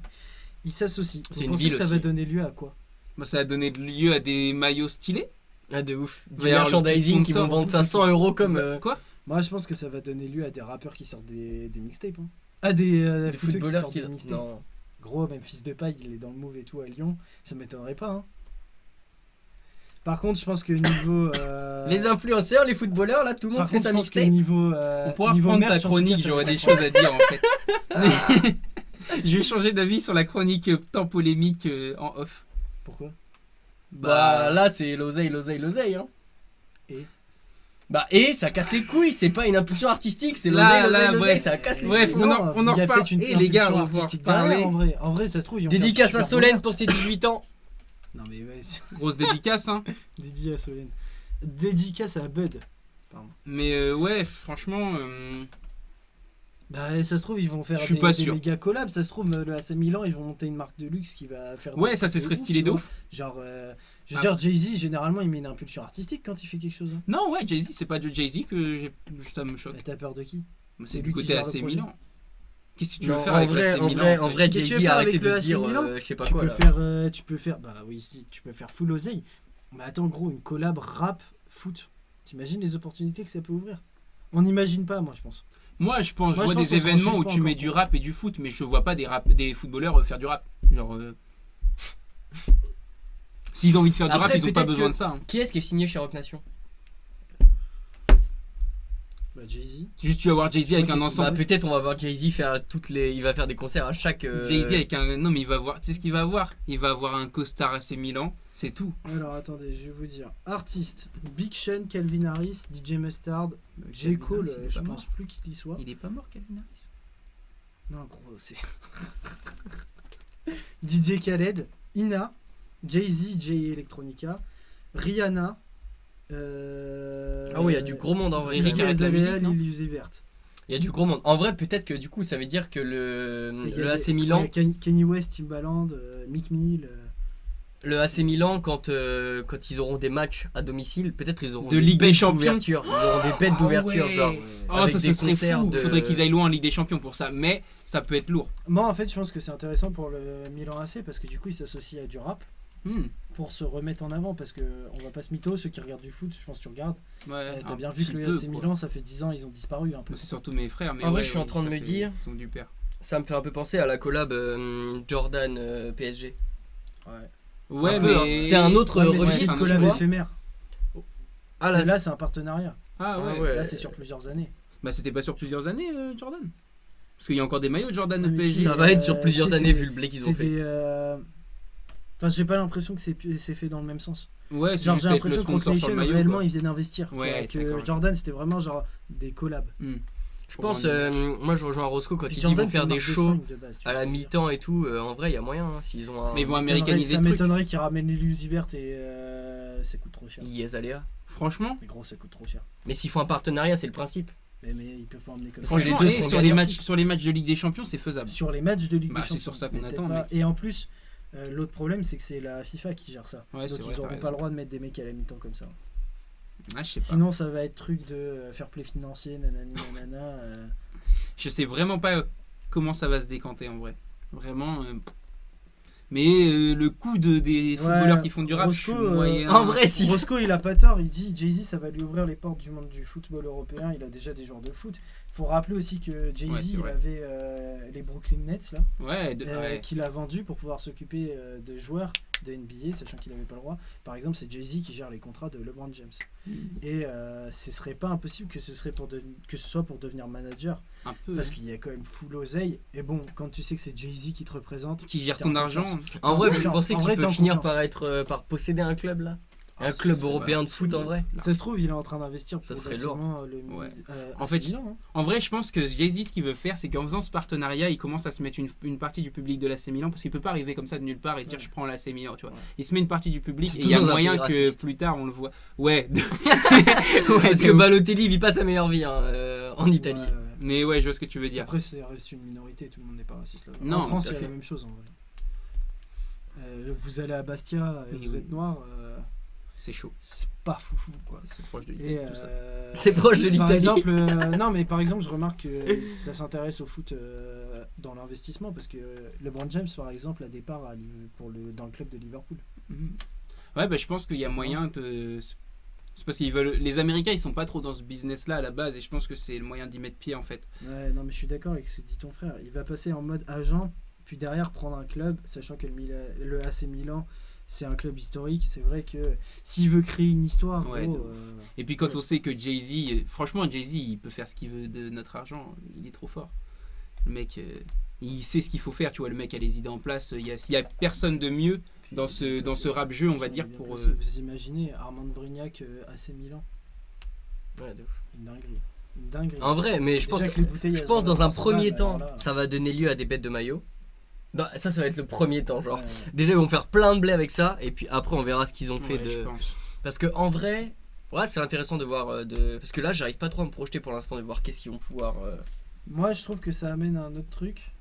Ils s'associent. C'est Vous une pensez ville que ça aussi. va donner lieu à quoi? Bah, ça a donné lieu à des maillots stylés. Ah de ouf. Il Du va y avoir le petit merchandising qui vont sponsor, vendre ça 100 € comme Quoi? Moi, je pense que ça va donner lieu à des rappeurs qui sortent des mixtapes. Hein. Ah, des des footeux qui footballeurs sortent qui. des mixtapes. Non. Gros, même Fils de Paille, il est dans le move et tout à Lyon. Ça m'étonnerait pas. Hein. Par contre, je pense que niveau. Les influenceurs, les footballeurs, là tout le monde Par fait contre, sa je pense que mixtape. niveau. On pourra niveau prendre ta merch, en tout cas, chronique, ça j'aurais va des être choses à dire en fait. Je vais changer d'avis sur la chronique tant polémique en off. Pourquoi? Bah là c'est l'oseille, hein. Et et ça casse les couilles, c'est pas une impulsion artistique, c'est Là, l'oseille, là, l'oseille, bref. ça casse les Bref, couilles. on Non, en il y a reparle. peut-être une Et les gars, impulsion on va pouvoir artistique derrière, parler. En vrai, ça se trouve. ils vont Dédicace faire à super Solène merch. pour ses 18 ans. Non, mais ouais, Grosse dédicace, hein. dédié à Solène. Dédicace à Bud. Pardon. Mais ouais, franchement. Bah, ça se trouve, ils vont faire Je suis pas sûr. méga collabs. Ça se trouve, le AC Milan, ils vont monter une marque de luxe qui va faire. Ouais, des ça, ce trucs serait ouf, stylé tu de vois. ouf. Genre, je veux Ah. dire, Jay-Z, généralement, il met une impulsion artistique quand il fait quelque chose. Hein. Non, ouais, Jay-Z, c'est pas de Jay-Z que ça me choque. Mais t'as peur de qui? C'est lui du qui côté gère le AC projet. Milan. Qu'est-ce que tu Non, veux faire en avec vrai, l'AC en Milan vrai, en en fait vrai, Qu'est-ce que tu Jay-Z veux a faire arrêté avec le de AC dire, Milan je sais pas Tu quoi peux là. faire, tu peux faire, bah oui, si, tu peux faire full oseille. Mais attends, gros, une collab rap foot. T'imagines les opportunités que ça peut ouvrir? On n'imagine pas, moi, je pense. Moi, je pense, Moi, je je vois pense des qu'on se rend événements juste où pas tu mets encore du compte. rap et du foot, mais je vois pas des footballeurs faire du rap. Genre. S'ils ont envie de faire du Après, rap, ils ont pas peut-être besoin que- de ça. Hein. Qui est-ce qui est signé chez Rock Nation? Bah, Jay-Z. Juste, tu vas voir Jay-Z avec un Bah ensemble. peut-être on va voir Jay-Z faire il va faire des concerts à chaque. Jay-Z avec un. Non, mais il va voir. Tu sais ce qu'il va avoir? Il va avoir un costard AC Milan. C'est tout. Alors, attendez, je vais vous dire. Artistes, Big Sean, Calvin Harris, DJ Mustard, J. Cole, Calvin Harris, il est je pas pense plus qu'il y soit. mort. Il est pas mort, Calvin Harris. Non, gros, c'est. DJ Khaled, Ina, Jay-Z, Jay Electronica, Rihanna. Ah oui, il y a du gros monde en vrai. Eric Iggy arrête la Azalea, musique, non Lil Uzi Vert. Il y a du gros monde. En vrai, peut-être que du coup, ça veut dire que Il y le a AC des- Milan, ouais, Kanye West, Timbaland, Meek Mill. le AC Milan, quand ils auront des matchs à domicile, peut-être ils auront De des Ligue des bêtes Champions. d'ouverture. Ils auront des bêtes Ah d'ouverture, ouais. genre. Oh, avec ça, des ce serait concerts fou. de- Faudrait qu'ils aillent loin en Ligue des Champions pour ça. Mais ça peut être lourd. Moi, en fait, je pense que c'est intéressant pour le Milan AC parce que du coup, il s'associe à du rap pour se remettre en avant. Parce que on va pas se mytho, ceux qui regardent du foot, je pense que tu regardes. Ouais, T'as un bien vu petit que le peu, AC quoi. Milan, ça fait 10 ans, ils ont disparu un peu. Moi, c'est surtout mes frères. Mais En vrai, ouais, je suis en train de ça me fait- dire- Ils sont du père. Ça me fait un peu penser à la collab Jordan PSG. Ouais. Ouais, Un peu, mais. hein. C'est un autre Ouais, mais c'est registre, une un collab tu vois. éphémère. Ah Et là, là, c'est un partenariat. Ah ouais. Ah ouais. Là, c'est sur plusieurs années. Bah, c'était pas sur plusieurs années, Jordan. Parce qu'il y a encore des maillots de Jordan Ah, de mais PSG. ça va être sur plusieurs c'est- années vu le blé qu'ils ont C'est fait. des. Enfin, j'ai pas l'impression que c'est fait dans le même sens. Ouais, c'est Genre, juste j'ai avec le l'impression que Rock sponsor sur Nation, le maillot. réellement, quoi. ils viennent investir. Ouais, que d'accord. Jordan, c'était vraiment genre des collabs. Je pense, moi je rejoins Roscoe quand Puis ils disent qu'ils vont Jordan, faire c'est une des marque de shows fringues de base, tu à vois la ce que je veux dire. mi-temps et tout. En vrai, il y a moyen. S'ils ont un. Mais ils vont Ça américaniser m'étonnerait- le truc. Ça m'étonnerait qu'ils ramènent l'illusie verte et ça coûte trop cher. Yes, Aléa. Franchement, Mais gros, ça coûte trop cher. Mais s'ils font un partenariat, c'est le principe. Mais ils peuvent pas emmener comme ça. Franchement, franchement les deux seront sur bien les sortis. sur les matchs de Ligue des Champions, c'est faisable. Sur les matchs de Ligue Bah, des c'est Champions. sur ça qu'on mais peut-être attend, pas. mec. Et en plus, l'autre problème, c'est que c'est la FIFA qui gère ça. Ouais, Donc c'est vrai, ils t'as auront raison. pas le droit de mettre des mecs à la mi-temps comme ça. Ah, je sais pas. Sinon, ça va être truc de fair play financier, nanani nanana. Je sais vraiment pas comment ça va se décanter en vrai. Vraiment. Mais le coup des footballeurs qui font du rap, je suis Roscoe, moyen. En vrai, si. Roscoe, il a pas tort. Il dit Jay-Z, ça va lui ouvrir les portes du monde du football européen. Il a déjà des joueurs de foot. Faut rappeler aussi que Jay-Z, Ouais, c'est il vrai. avait les Brooklyn Nets là. Ouais, Qu'il a vendu pour pouvoir s'occuper de joueurs de NBA, sachant qu'il n'avait pas le droit. Par exemple, c'est Jay-Z qui gère les contrats de LeBron James. Et ce serait pas impossible que ce soit pour devenir manager, un peu. parce qu'il y a quand même full oseille. Et bon, quand tu sais que c'est Jay-Z qui te représente, Qui gère t'es ton en argent. confiance. En vrai, vous confiance. pensez En qu'il vrai, peut t'es en finir confiance. par posséder un club là? Un Ah, club c'est- européen de bah, foot en vrai? ça se trouve, il est en train d'investir Ça pour serait progressivement Ouais. en En fait, fait, Milan, hein. En vrai, je pense que Jay-Z, ce qu'il veut faire, c'est qu'en faisant ce partenariat, il commence à se mettre une partie du public de l'AC Milan, parce qu'il peut pas arriver comme ça de nulle part et dire Ouais. je prends l'AC Milan, tu vois. Ouais. Il se met une partie du public C'est et il y a toujours un moyen pays que raciste. plus tard on le voit. Ouais. Parce que de ouf. Balotelli vit pas sa meilleure vie en Italie. Ouais. Mais ouais, je vois ce que tu veux dire. Après, ça reste une minorité, tout le monde n'est pas raciste là. Non, En France, tout à c'est la fait. même chose en vrai. Vous allez à Bastia et Oui, vous oui. êtes noir, C'est chaud. c'est pas foufou quoi. C'est proche de Et l'Italie, tout ça. C'est proche de Par l'Italie. exemple, non mais par exemple, je remarque que ça s'intéresse au foot dans l'investissement parce que LeBron James par exemple a des parts dans le club de Liverpool. Mhm. Ouais, bah, je pense qu'il y a moyen de. C'est parce qu'ils veulent. Les Américains, ils sont pas trop dans ce business-là à la base, et je pense que c'est le moyen d'y mettre pied en fait. Ouais, non mais je suis d'accord avec ce que dit ton frère. Il va passer en mode agent, puis derrière prendre un club, sachant que le AC Milan c'est un club historique. C'est vrai que s'il veut créer une histoire, Ouais, gros, de Et puis quand on sait que Jay-Z, franchement, Jay-Z, il peut faire ce qu'il veut de notre argent, il est trop fort. Le mec, il sait ce qu'il faut faire, tu vois, le mec a les idées en place, il y a personne de mieux dans ce rap jeu, on va dire, pour. Vous imaginez Armand Brignac AC Milan, Ouais, de ouf. une dinguerie. Une dinguerie. En vrai, mais je Déjà pense, que les bouteilles, je elles pense ont dans un 300 premier balles, temps, alors là, ça va donner lieu à des bêtes de maillot. Non, ça va être le premier temps, genre. ouais. Déjà, ils vont faire plein de blé avec ça, et puis après, on verra ce qu'ils ont fait Ouais, de. je pense. Parce que en vrai, ouais, c'est intéressant de voir. Parce que là, j'arrive pas trop à me projeter pour l'instant de voir qu'est-ce qu'ils vont pouvoir. Moi, je trouve que ça amène à un autre truc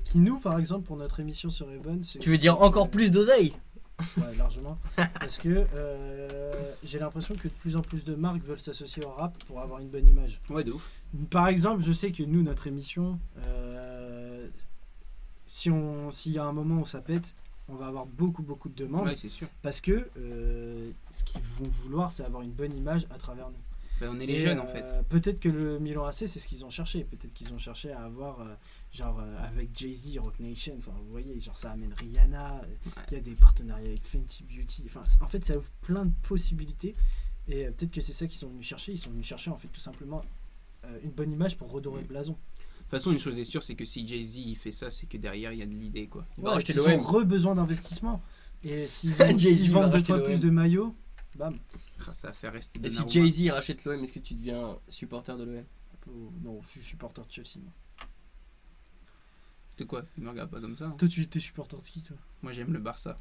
qui nous, par exemple, pour notre émission sur Ebon, Tu veux dire encore plus d'oseille? Ouais, largement. Parce que j'ai l'impression que de plus en plus de marques veulent s'associer au rap pour avoir une bonne image. Ouais, de ouf. Par exemple, je sais que nous, notre émission, s'il y a un moment où ça pète, on va avoir beaucoup de demandes. Ouais, c'est sûr. Parce que ce qu'ils vont vouloir, c'est avoir une bonne image à travers nous. Bah, on est les Et, jeunes en fait. Peut-être que le Milan AC, c'est ce qu'ils ont cherché. Peut-être qu'ils ont cherché à avoir, avec Jay-Z, Rock Nation, enfin, vous voyez, genre ça amène Rihanna, il y a des partenariats avec Fenty Beauty. Enfin, en fait, ça ouvre plein de possibilités. Et peut-être que c'est ça qu'ils sont venus chercher. Ils sont venus chercher, en fait, tout simplement, une bonne image pour redorer le blason. De toute façon, une chose est sûre, c'est que si Jay-Z il fait ça, c'est que derrière il y a de l'idée quoi. Il va Ouais, racheter ils l'OM. ont besoin d'investissement. Et s'ils Jay-Z va vendent deux racheter fois l'OM. plus de maillots, bam. Ah, ça va faire rester Et si Donnarumma. Jay-Z rachète l'OM, est-ce que tu deviens supporter de l'OM? Non, je suis supporter de Chelsea. Moi. De quoi? Il me regarde pas comme ça. hein. Toi, tu étais supporter de qui, toi? Moi j'aime le Barça.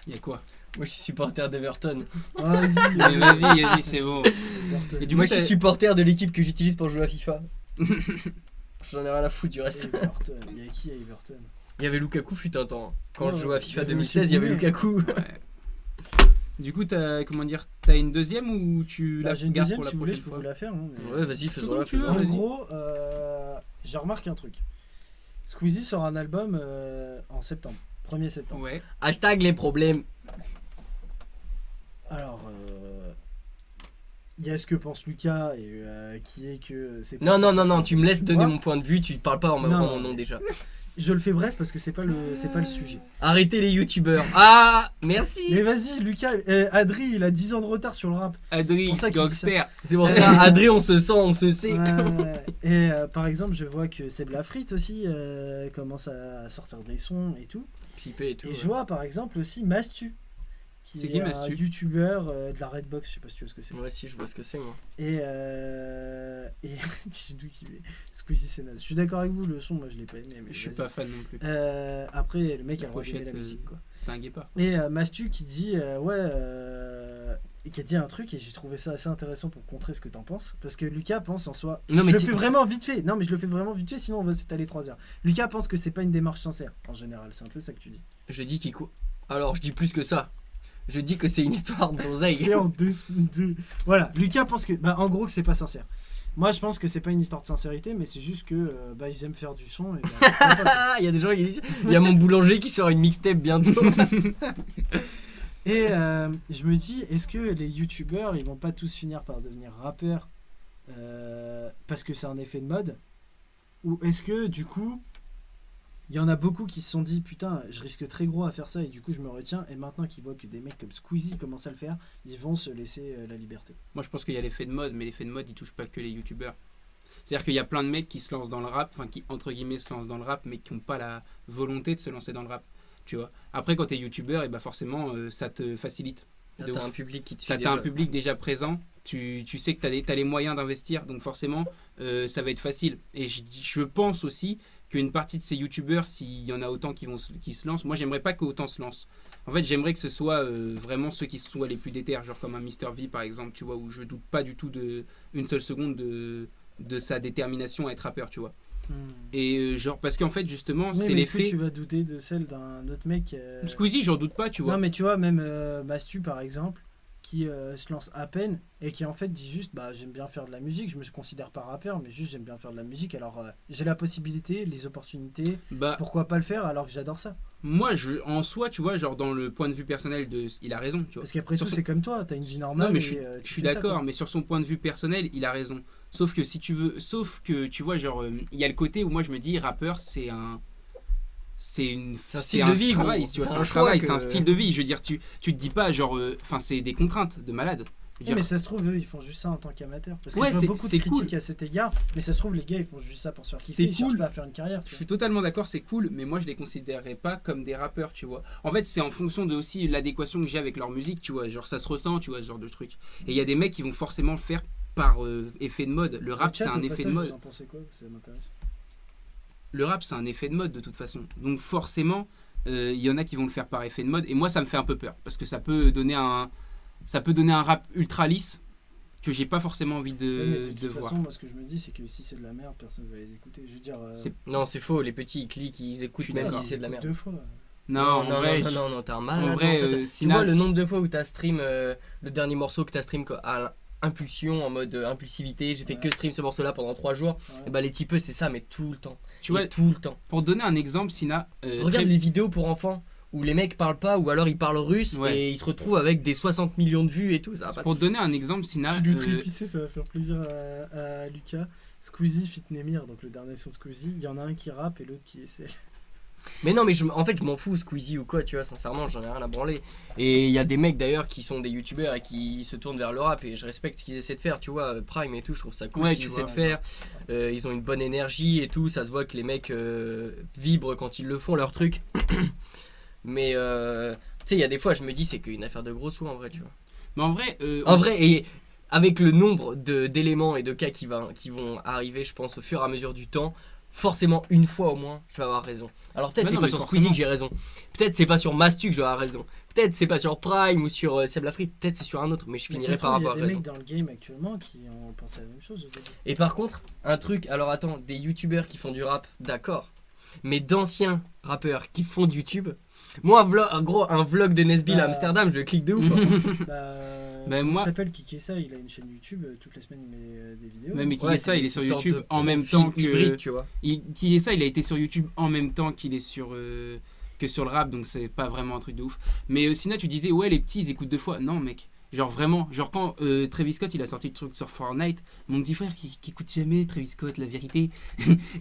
Il y a quoi? Moi, je suis supporter d'Everton. Vas-y, Mais vas-y, c'est bon. Everton. Et du Moi, coup, je suis t'as- supporter de l'équipe que j'utilise pour jouer à FIFA. J'en ai rien à foutre du reste. Everton. Il y a qui à Everton? Il y avait Lukaku fut un temps. Quand Ouais, je jouais à il y FIFA avait 2016, il y avait aussi Koundé. Lukaku. Ouais. Du coup, t'as une deuxième ou tu Bah, la j'ai une gardes deuxième, pour la si vous voulez, prochaine je peux fois vous la faire. hein, mais- Ouais, vas-y, faisons-la. comme tu veux. En vas-y. gros, j'ai remarqué un truc. Squeezie sort un album en septembre. 1er septembre. Ouais. Hashtag les problèmes. Alors, il y a ce que pense Lucas, et qui est que c'est pas Non, ça, non, c'est non, pas- non, tu me laisses donner Moi, mon point de vue, tu parles pas en Non. mon nom déjà. Je le fais bref parce que c'est pas le sujet. Arrêtez les youtubeurs. Ah, merci. Mais vas-y, Lucas, Adri, il a 10 ans de retard sur le rap. Adri, pour ça qu'il dit gangster. C'est pour ça, Adré, on se sent, on se sait. Ouais. Et par exemple, je vois que Seb Lafrite aussi commence à sortir des sons et tout. Clipper et tout. Et ouais. je vois par exemple aussi Mastu qui C'est est qui, un Mastu youtubeur de la Redbox, je sais pas si tu vois ce que c'est. Ouais, si, je vois ce que c'est, moi. Et Tijdou qui met Squeezie c'est naze. Je suis d'accord avec vous, le son, moi je l'ai pas aimé. Mais Je suis vas-y. pas fan non plus. Après, le mec a La le droit d'aimer la pochette, musique, quoi. C'était un guépard. Et Mastu qui dit et qui a dit un truc, et j'ai trouvé ça assez intéressant pour contrer ce que t'en penses, parce que Lucas pense en soi, Non, mais je le fais vraiment vite fait, non mais je le fais vraiment vite fait, sinon on va s'étaler 3 heures. Lucas pense que c'est pas une démarche sincère en général, c'est un peu ça que tu dis. Je dis qu'il Alors, je dis plus que ça. Je dis que c'est une histoire d'oseille. Et en deux. Voilà, Lucas pense que en gros que c'est pas sincère. Moi je pense que c'est pas une histoire de sincérité, mais c'est juste que ils aiment faire du son et Il y a des gens qui disent, il y a mon boulanger qui sort une mixtape bientôt. Et je me dis, est-ce que les youtubeurs ils vont pas tous finir par devenir rappeurs parce que c'est un effet de mode, ou est-ce que du coup il y en a beaucoup qui se sont dit putain je risque très gros à faire ça et du coup je me retiens, et maintenant qu'ils voient que des mecs comme Squeezie commencent à le faire, ils vont se laisser la liberté. Moi, je pense qu'il y a l'effet de mode, mais l'effet de mode, il touche pas que les youtubeurs. C'est-à-dire qu'il y a plein de mecs qui se lancent dans le rap, enfin qui entre guillemets se lancent dans le rap, mais qui n'ont pas la volonté de se lancer dans le rap. Tu vois. Après, quand t'es youtubeur, et forcément, ça te facilite. De T'as ouf. un public qui te suit T'as déjà. un public déjà présent, tu sais que t'as les moyens d'investir, donc forcément, ça va être facile. Et je pense aussi qu'une partie de ces youtubeurs, s'il y en a autant qui se lancent, moi j'aimerais pas qu'autant se lancent. En fait, j'aimerais que ce soit vraiment ceux qui soient les plus déter, genre comme un Mr V par exemple, tu vois, où je doute pas du tout une seule seconde de sa détermination à être rappeur, tu vois. Et genre, parce qu'en fait, justement, Oui, c'est mais est-ce que l'effet. tu vas douter de celle d'un autre mec Squeezie, j'en doute pas, tu vois. Non mais tu vois, même Mastu par exemple, qui se lance à peine et qui en fait dit juste j'aime bien faire de la musique, je me considère pas rappeur mais juste j'aime bien faire de la musique, alors j'ai la possibilité, les opportunités, pourquoi pas le faire alors que j'adore ça. Moi, en soi, tu vois, genre dans le point de vue personnel il a raison, tu vois. Parce qu'après tout c'est comme toi, t'as une vie normale. Non mais tu je suis fais ça, d'accord, quoi. mais sur son point de vue personnel, il a raison. Sauf que tu vois, genre, il y a le côté où moi je me dis, rappeur, c'est un style de vie, travail, gros. tu vois, C'est c'est un un choix travail, que- c'est un style de vie. Je veux dire, tu te dis pas, genre, c'est des contraintes de malade. Je veux Ouais, mais dire, ça se trouve eux ils font juste ça en tant qu'amateurs. Parce que Ouais, je vois c'est- beaucoup de c'est critiques cool. à cet égard, mais ça se trouve les gars ils font juste ça pour se faire kiffer, C'est ils cherchent cool. pas à faire une carrière. je suis totalement d'accord, c'est cool, mais moi je les considérerais pas comme des rappeurs, tu vois. En fait, c'est en fonction de aussi l'adéquation que j'ai avec leur musique, tu vois. Genre, ça se ressent, tu vois, ce genre de truc. Et il y a des mecs qui vont forcément le faire par effet de mode. Le rap, c'est un effet de mode. Vous en pensez quoi? Ça m'intéresse. Le rap, c'est un effet de mode de toute façon. Donc forcément, il y en a qui vont le faire par effet de mode. Et moi, ça me fait un peu peur. Parce que ça peut donner un rap ultra lisse que j'ai pas forcément envie Ouais, mais de de toute voir. façon, moi ce que je me dis c'est que si c'est de la merde, personne va les écouter. Je veux dire. Non, c'est faux, les petits ils cliquent, ils Je écoutent suis même d'accord. si c'est de la merde. 2 fois. Non, en vrai, non, t'es un malade. en vrai, non, tu Sina- vois le nombre de fois où t'as stream le dernier morceau que t'as stream à impulsion, en mode impulsivité, j'ai fait Ouais. que stream ce morceau là pendant 3 jours, Ouais. et bah les typeux c'est ça, mais tout le temps. tu vois, tout le temps. pour donner un exemple, Sina, Regarde les vidéos pour enfants où les mecs parlent pas, ou alors ils parlent russe Ouais. et ils se retrouvent avec des 60 millions de vues et tout. Ça va pas pour de- donner un exemple, Sina, Petit Lutri épicé, ça va faire plaisir à Lucas. Squeezie fit Nemir, donc le dernier son de Squeezie. Il y en a un qui rappe et l'autre qui essaie. Mais non, mais en fait, je m'en fous, Squeezie ou quoi, tu vois, sincèrement, j'en ai rien à branler. Et il y a des mecs d'ailleurs qui sont des youtubeurs et qui se tournent vers le rap, et je respecte ce qu'ils essaient de faire, tu vois, Prime et tout, je trouve ça cool Ouais, ce qu'ils tu essaient vois, de faire. Ils ont une bonne énergie et tout, ça se voit que les mecs vibrent quand ils le font, leur truc. Mais tu sais, il y a des fois, je me dis, c'est qu'une affaire de gros sous en vrai, tu vois. mais en vrai, En vrai, et avec le nombre d'éléments et de cas qui vont arriver, je pense, au fur et à mesure du temps, forcément, une fois au moins, je vais avoir raison. Alors peut-être Bah c'est non, pas mais sur forcément. Squeezie que j'ai raison. Peut-être c'est pas sur Mastu que je vais avoir raison. Peut-être c'est pas sur Prime ou sur Seb Lafrite. Peut-être c'est sur un autre, mais je Mais finirai ça se par trouve, avoir il y a des raison. mecs dans le game actuellement qui ont pensé à la même chose. au début. Et par contre, un truc, alors attends, des youtubeurs qui font du rap, d'accord. Mais d'anciens rappeurs qui font du YouTube, moi, un vlog de Nesbill à Amsterdam, je clique de ouf. Comment moi- il s'appelle Kikessa, il a une chaîne YouTube, toutes les semaines il met des vidéos. même qui Ouais, est ça, il est sur une sorte YouTube de en même profil temps que hybride, tu vois. qui est ça, il a été sur YouTube en même temps qu'il est sur que sur le rap, donc c'est pas vraiment un truc de ouf. Mais Sina, tu disais ouais, les petits ils écoutent 2 fois. Non, mec. Genre vraiment, genre quand Travis Scott il a sorti le truc sur Fortnite, mon petit frère qui écoute jamais Travis Scott, la vérité.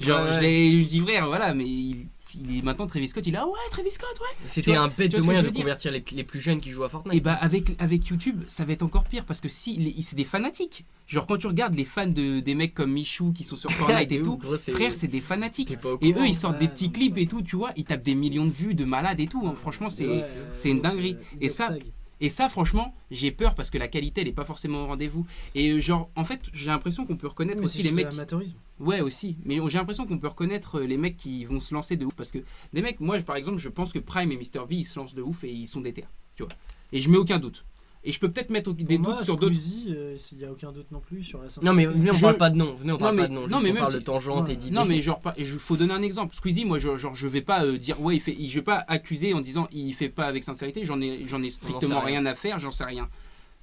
Genre Ouais, ouais. je lui dis frère, voilà, mais il est maintenant Travis Scott, il a ouais Travis Scott, ouais. C'était un bête tu vois de ce que moyen je de veux dire convertir les plus jeunes qui jouent à Fortnite. Et bah avec YouTube, ça va être encore pire parce que si c'est des fanatiques. Genre quand tu regardes les fans des mecs comme Michou qui sont sur Fortnite et De tout, ouf, gros, frère, c'est des fanatiques. T'es pas au Et courant. eux, ils sortent des Ouais, petits non, clips mais et tout, tu vois, ils tapent des millions de vues de malades et tout. Hein. Franchement, c'est Ouais, c'est une dinguerie. Inbox Et ça, Tag. Et ça, franchement, j'ai peur parce que la qualité, elle est pas forcément au rendez-vous. Et genre, en fait, j'ai l'impression qu'on peut reconnaître aussi les mecs. L'amateurisme. Ouais, aussi. Mais j'ai l'impression qu'on peut reconnaître les mecs qui vont se lancer de ouf. Parce que des mecs, moi, par exemple, je pense que Prime et Mr V, ils se lancent de ouf et ils sont déter. Tu vois. Et je mets aucun doute. Et je peux peut-être mettre des doutes sur d'autres. Squeezie, il n'y a aucun doute non plus sur la sincérité. Non, mais venez, on parle pas de nom. Venez, on parle pas de nom. Non, mais on même parle si- de tangente et d'idées. Non, mais genre, faut donner un exemple. Squeezie, moi, genre, je vais pas dire, ouais, je vais pas accuser en disant, il fait pas avec sincérité. J'en ai strictement rien à faire, j'en sais rien.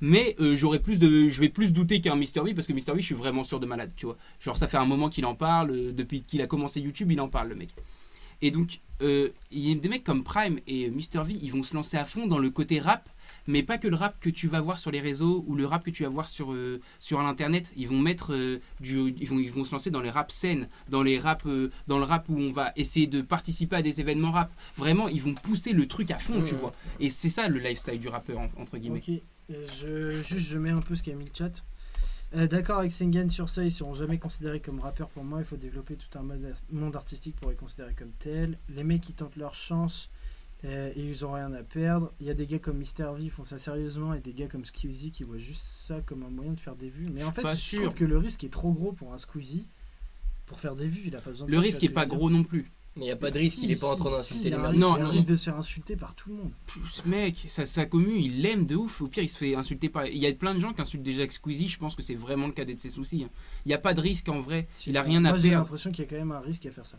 Mais je vais plus douter qu'un Mr V parce que Mr V, je suis vraiment sûr de malade, tu vois. Genre, ça fait un moment qu'il en parle. Depuis qu'il a commencé YouTube, il en parle, le mec. Et donc, il y a des mecs comme Prime et Mr V, ils vont se lancer à fond dans le côté rap. Mais pas que le rap que tu vas voir sur les réseaux ou le rap que tu vas voir sur l'internet. Ils vont mettre ils vont se lancer dans les rap scènes, dans le rap où on va essayer de participer à des événements rap. Vraiment, ils vont pousser le truc à fond, tu vois. Et c'est ça le lifestyle du rappeur entre guillemets. Ok, je mets un peu ce qu'a mis le chat. D'accord avec Sengan sur ça, ils seront jamais considérés comme rappeurs pour moi. Il faut développer tout un monde artistique pour les considérer comme tels. Les mecs qui tentent leur chance. Et ils ont rien à perdre. Il y a des gars comme Mr V qui font ça sérieusement et des gars comme Squeezie qui voient juste ça comme un moyen de faire des vues. Mais en fait, je trouve que le risque est trop gros pour un Squeezie pour faire des vues. Il a pas besoin de le risque est pas gros non plus. Mais il n'y a pas de risque, il est pas en train d'insulter les mecs. Non, il risque de se faire insulter par tout le monde. Mec, sa commu, il l'aime de ouf. Au pire, il se fait insulter par. Il y a plein de gens qui insultent déjà Squeezie. Je pense que c'est vraiment le cadet de ses soucis. Il n'y a pas de risque en vrai. Il a rien à perdre. J'ai l'impression qu'il y a quand même un risque à faire ça.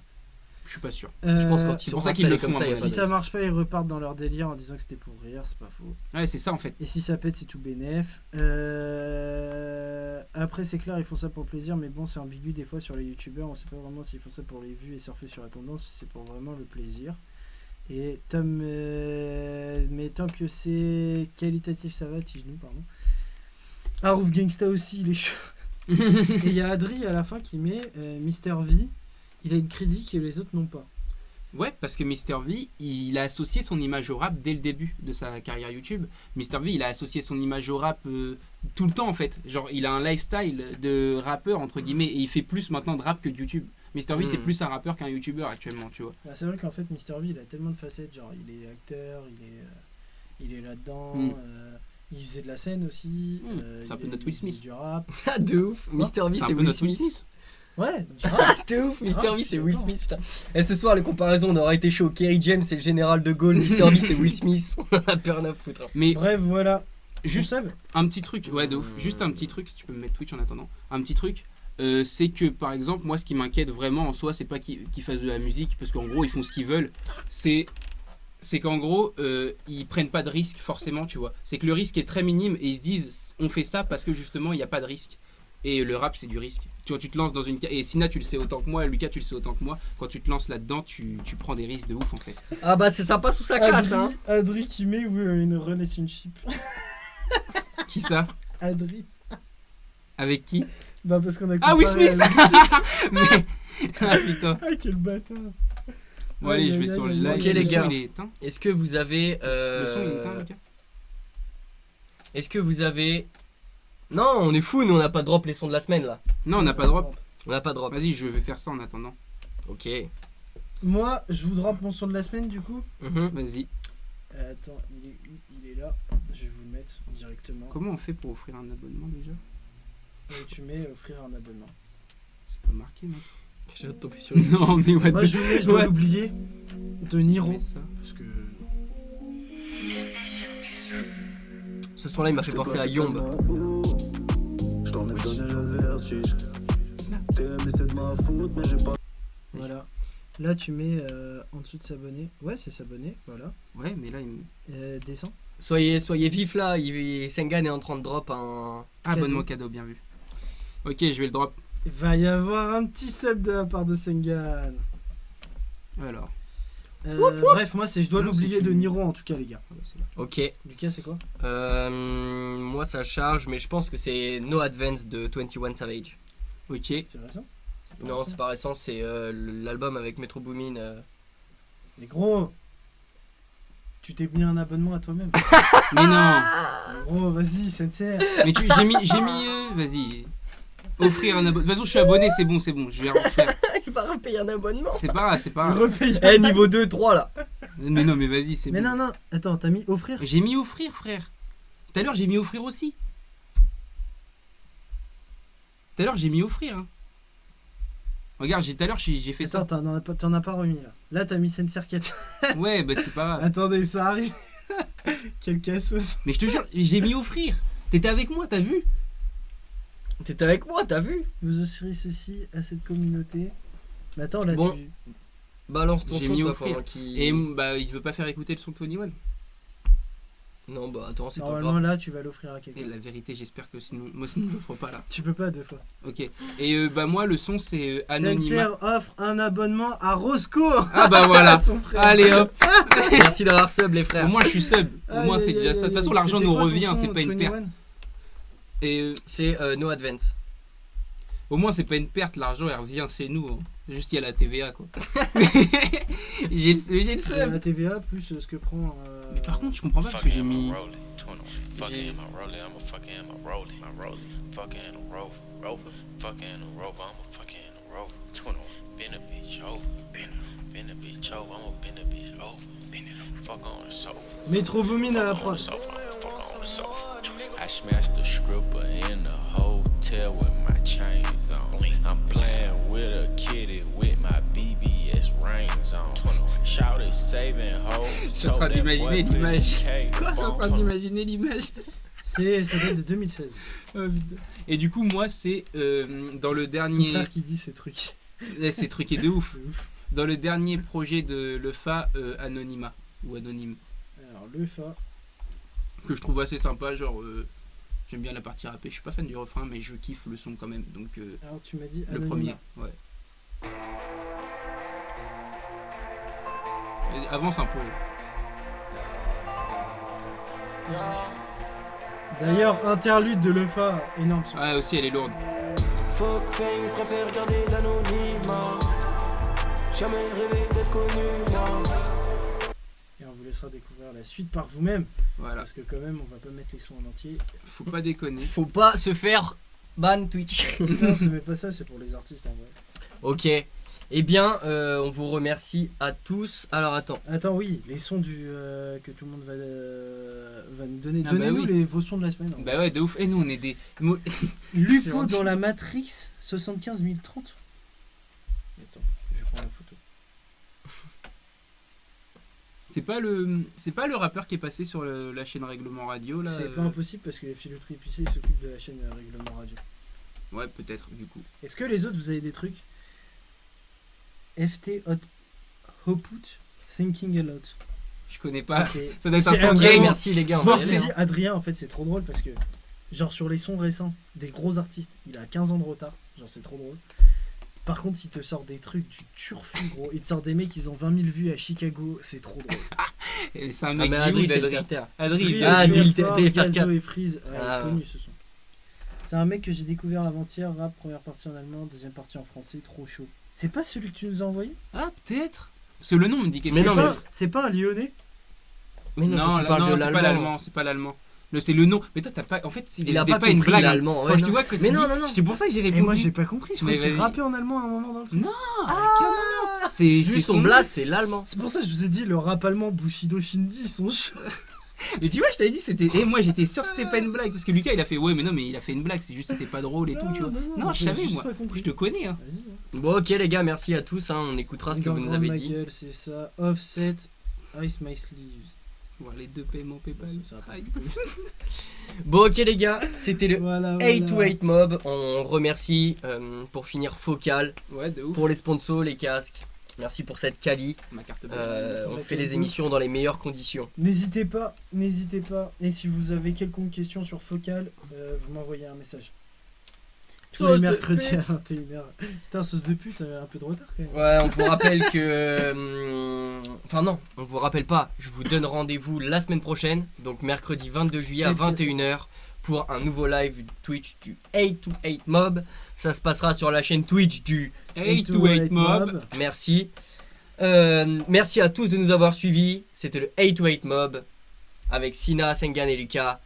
Je suis pas sûr. Je pense quand c'est pour ça qu'ils le font comme ça. Si ça marche pas, ils repartent dans leur délire en disant que c'était pour rire, c'est pas faux. Ouais, c'est ça en fait. Et si ça pète, c'est tout bénef. Après, c'est clair, ils font ça pour le plaisir, mais bon, c'est ambigu des fois sur les youtubeurs. On sait pas vraiment s'ils font ça pour les vues et surfer sur la tendance, c'est pour vraiment le plaisir. Et Tom, mais tant que c'est qualitatif, ça va, Tigenou, pardon. Harouf Gangsta aussi, il est chaud. Et il y a Adri à la fin qui met Mr V. Il a une critique que les autres n'ont pas. Ouais, parce que Mr V, il a associé son image au rap dès le début de sa carrière YouTube. Mr V, il a associé son image au rap tout le temps en fait. Genre, il a un lifestyle de rappeur entre guillemets et il fait plus maintenant de rap que de YouTube. Mr V, c'est plus un rappeur qu'un YouTuber actuellement, tu vois. Bah, c'est vrai qu'en fait, Mr V, il a tellement de facettes. Genre, il est acteur, il est là-dedans. Il faisait de la scène aussi. C'est un peu notre Will Smith. Du rap. Ah, de ouf. Mr V, c'est Will Smith. Ouais, de ouf, Mr V c'est Will Smith, putain. Et ce soir, les comparaisons, on aura été chaud. Kerry James, c'est le général de Gaulle. Mr V, c'est Will Smith. On a plus rien à foutre. Mais bref, voilà. Juste un petit truc, ouais, de ouf. Juste un petit truc, si tu peux me mettre Twitch en attendant. Un petit truc, c'est que par exemple, moi, ce qui m'inquiète vraiment en soi, c'est pas qu'ils fassent de la musique, parce qu'en gros, ils font ce qu'ils veulent. C'est qu'en gros, ils prennent pas de risque forcément, tu vois. C'est que le risque est très minime et ils se disent, on fait ça parce que justement, il n'y a pas de risque. Et le rap, c'est du risque. Tu vois, tu te lances dans une... Et Sina, tu le sais autant que moi, Lucas, tu le sais autant que moi. Quand tu te lances là-dedans, tu prends des risques de ouf, en fait. Ah bah, c'est sympa sous sa classe, hein. Adri qui met une relationship. Qui ça? Adri. Avec qui? Bah, parce qu'on a... Ah, Will Smith. Mais... Ah, putain. Ah, quel bâtard. Bon, allez, je vais sur le live. Ok, les gars. Est est-ce que vous avez... Le son, il est éteint, Lucas? Est-ce que vous avez... Non, on est fou, nous on n'a pas drop les sons de la semaine là. Non, on n'a pas drop. On n'a pas drop. Vas-y, je vais faire ça en attendant. Ok. Moi, je vous drop mon son de la semaine du coup. Vas-y. Attends, il est là. Je vais vous le mettre directement. Comment on fait pour offrir un abonnement déjà? Tu mets offrir un abonnement. C'est pas marqué, mec. Je vais te tomber sur une. Non, mais ouais. Moi, je dois l'oublier. De Niro. Parce que. Ce son-là, il m'a fait penser à Yomb. Je t'en ai donné le vertige. T'es aimé, c'est de ma faute, mais j'ai pas. Voilà. Là, tu mets en dessous de s'abonner. Ouais, c'est s'abonner. Voilà. Ouais, mais là, il descend. Soyez vifs là. Sengan est en train de drop un. Abonnement cadeau, bien vu. Ok, je vais le drop. Il va y avoir un petit sub de la part de Sengan. Alors. Bref, moi, je dois l'oublier de Niro en tout cas, les gars. Ok. Lucas, c'est quoi? Moi, ça charge, mais je pense que c'est No Advance de 21 Savage. Ok. C'est récent? Non, c'est pas récent, c'est l'album avec Metro Boomin. Mais gros, tu t'es mis un abonnement à toi-même. Mais non. Gros, vas-y, sincère. Mais j'ai mis vas-y. Offrir un abonnement. De toute façon, je suis abonné, c'est bon, je vais refaire. Il va repayer un abonnement. C'est pas grave. Niveau 2, 3 là. Mais non, mais vas-y, c'est bon. Mais non, attends, t'as mis offrir? J'ai mis offrir, frère. Tout à l'heure, j'ai mis offrir aussi. Tout à l'heure, j'ai mis offrir. Hein. Regarde, tout à l'heure, j'ai fait ça. Attends, t'en as pas remis là. Là, t'as mis Sensei 4. Ouais, bah c'est pas grave. Attendez, ça arrive. Quel cassos. Mais je te jure, j'ai mis offrir. T'étais avec moi, t'as vu? T'étais avec moi, t'as vu? Vous offrirez ceci à cette communauté. Mais attends, là, Bon. tu... Balance ton J'ai son, mis toi, offrir. pendant qu'il- Et bah, il veut pas faire écouter le son de 21. Non, bah attends, c'est pas Normalement, grave. là, tu vas l'offrir à Et quelqu'un. la vérité, j'espère que sinon, moi sinon je le ferai pas là. Tu peux pas 2 fois. Ok. Et bah moi, le son c'est Anonymat. Sensei offre un abonnement à Roscoe. Ah bah voilà. Son frère. Allez hop. Merci d'avoir sub, les Au frères. moins je suis sub. Au moins Aïe, c'est aïe, déjà aïe, ça. De toute aïe, façon aïe. l'argent C'était nous quoi ton revient, son, c'est pas une perte. 21? Et C'est No Advance. au moins c'est pas une perte, l'argent il revient chez nous. Hein. Juste il y a la TVA quoi. j'ai le La sub. TVA plus ce que prend. Mais par contre je comprends pas parce que j'ai mis. Fucking my rollie, I'm a fucking my rollie, my rollie. Fucking a rover, fucking a rover, I'm a fucking a rover. Been a bitch over, been a bitch over, I'm a been a bitch over. Fuck on the sofa. Metro Boomin à la Fuck on prod. the sofa, fuck on the sofa. I smashed the stripper in the hotel with my chains on. I'm playing with a kitty with my BBS rings on. Shout it saving hoes. Je suis en train d'imaginer l'image. Quoi? Je suis en train d'imaginer l'image. Ça date de 2016. Oh, putain. Et du coup moi c'est dans le Ton dernier. frère qui dit ces trucs. C'est truqué de ouf. Dans le dernier projet de Lefa, Anonymat ou Anonyme, Alors, le Fa. que je trouve assez sympa, genre j'aime bien la partie rappée, je suis pas fan du refrain mais je kiffe le son quand même, donc Alors, tu m'as dit le Anonymat. premier, ouais. Vas-y, avance un peu. D'ailleurs, interlude de le Fa. Énorme son. Ah aussi elle est lourde. Fuck fame, je préfère garder l'anonymat. Jamais rêvé d'être connu, moi. Et on vous laissera découvrir la suite par vous-même. Voilà, Parce que, quand même, on va pas mettre les sons en entier. faut pas déconner. Faut pas se faire ban Twitch. Non, c'est même pas ça, c'est pour les artistes en vrai. Ok. Eh bien, on vous remercie à tous. Alors attends. Attends, oui, les sons que tout le monde va nous donner. Ah bah Donnez-nous oui. vos sons de la semaine. en vrai. Bah ouais de ouf, et nous on est des... Lupo dans la Matrix 75 030. Attends, je prends la photo. C'est pas le rappeur qui est passé sur la chaîne Règlement Radio là C'est pas impossible parce que Filoterie Épicée s'occupe de la chaîne Règlement Radio. Ouais peut-être du coup. Est-ce que les autres, vous avez des trucs FT Hoput Thinking a Lot. Je connais pas. Ok. Ça doit être un C'est son un game. vraiment- Merci les gars. on Moi va je y te aller, dis, Adrien, en fait, c'est trop drôle parce que, genre, sur les sons récents des gros artistes, il a 15 ans de retard. Genre, c'est trop drôle. Par contre, il te sort des trucs du turfu, gros. Il te sort des mecs, ils ont 20 000 vues à Chicago. C'est trop drôle. Et c'est un Ah, mec mais du Adri, Hood, c'est le Adri. caractère. Adri, Drill, Ah, Drill, Drill, Fort, TFR4. Gazo et Freeze. Ouais, Ah, connu ce son. C'est un mec que j'ai découvert avant-hier. Rap, première partie en allemand, deuxième partie en français. Trop chaud. C'est pas celui que tu nous as envoyé? Ah peut-être. Parce que le nom me dit quelque Mais chose. non, C'est pas un Lyonnais? Mais non, Non, toi, tu parles de c'est pas l'allemand, c'est pas l'allemand. C'est le nom. Mais toi t'as pas. En fait, Il a c'était pas une compris blague. l'allemand. Moi Ouais, je te non. vois que tu Mais dis- non, non, non. C'est pour ça que j'ai Et répondu. moi j'ai pas compris. Je croyais Mais qu'il vas-y. rappait en allemand à un moment dans le truc. Non, Ah, c'est Juste son blast, c'est l'allemand. c'est pour ça que je vous ai dit, le rap allemand Bushido Shindy, ils sont chauds. Mais tu vois, je t'avais dit c'était. Et moi j'étais sûr que c'était pas une blague parce que Lucas il a fait ouais mais non mais il a fait une blague, c'est juste c'était pas drôle et tout tu vois. Non, je j'ai savais juste moi. pas compris. Je te connais hein. Vas-y. Bon, ok les gars, merci à tous. hein, On écoutera ce que vous nous avez dit. Gueule, c'est ça. Offset, Ice My Sleeves. Voir les deux paiements PayPal. Ça va pas. Aïe. Bon, ok les gars, c'était le Voilà, 828 Mob. On remercie pour finir Focal, Ouais de ouf. pour les sponsors, les casques. Merci pour cette quali. Ma carte bleue. On fait les émissions dans les meilleures conditions. N'hésitez pas, n'hésitez pas. Et si vous avez quelconque question sur Focal, vous m'envoyez un message. Tous Sauce les de mercredis pute. à 21h. Putain, sauce de pute, un peu de retard quand même. Ouais, on vous rappelle que... Enfin non, on vous rappelle pas. Je vous donne rendez-vous la semaine prochaine. Donc mercredi 22 juillet à 21h pour un nouveau live Twitch du 828 Mob. Ça se passera sur la chaîne Twitch du... 828 Mob. Merci. Merci à tous de nous avoir suivis. C'était le 828 Mob avec Sina, Sengan et Lucas.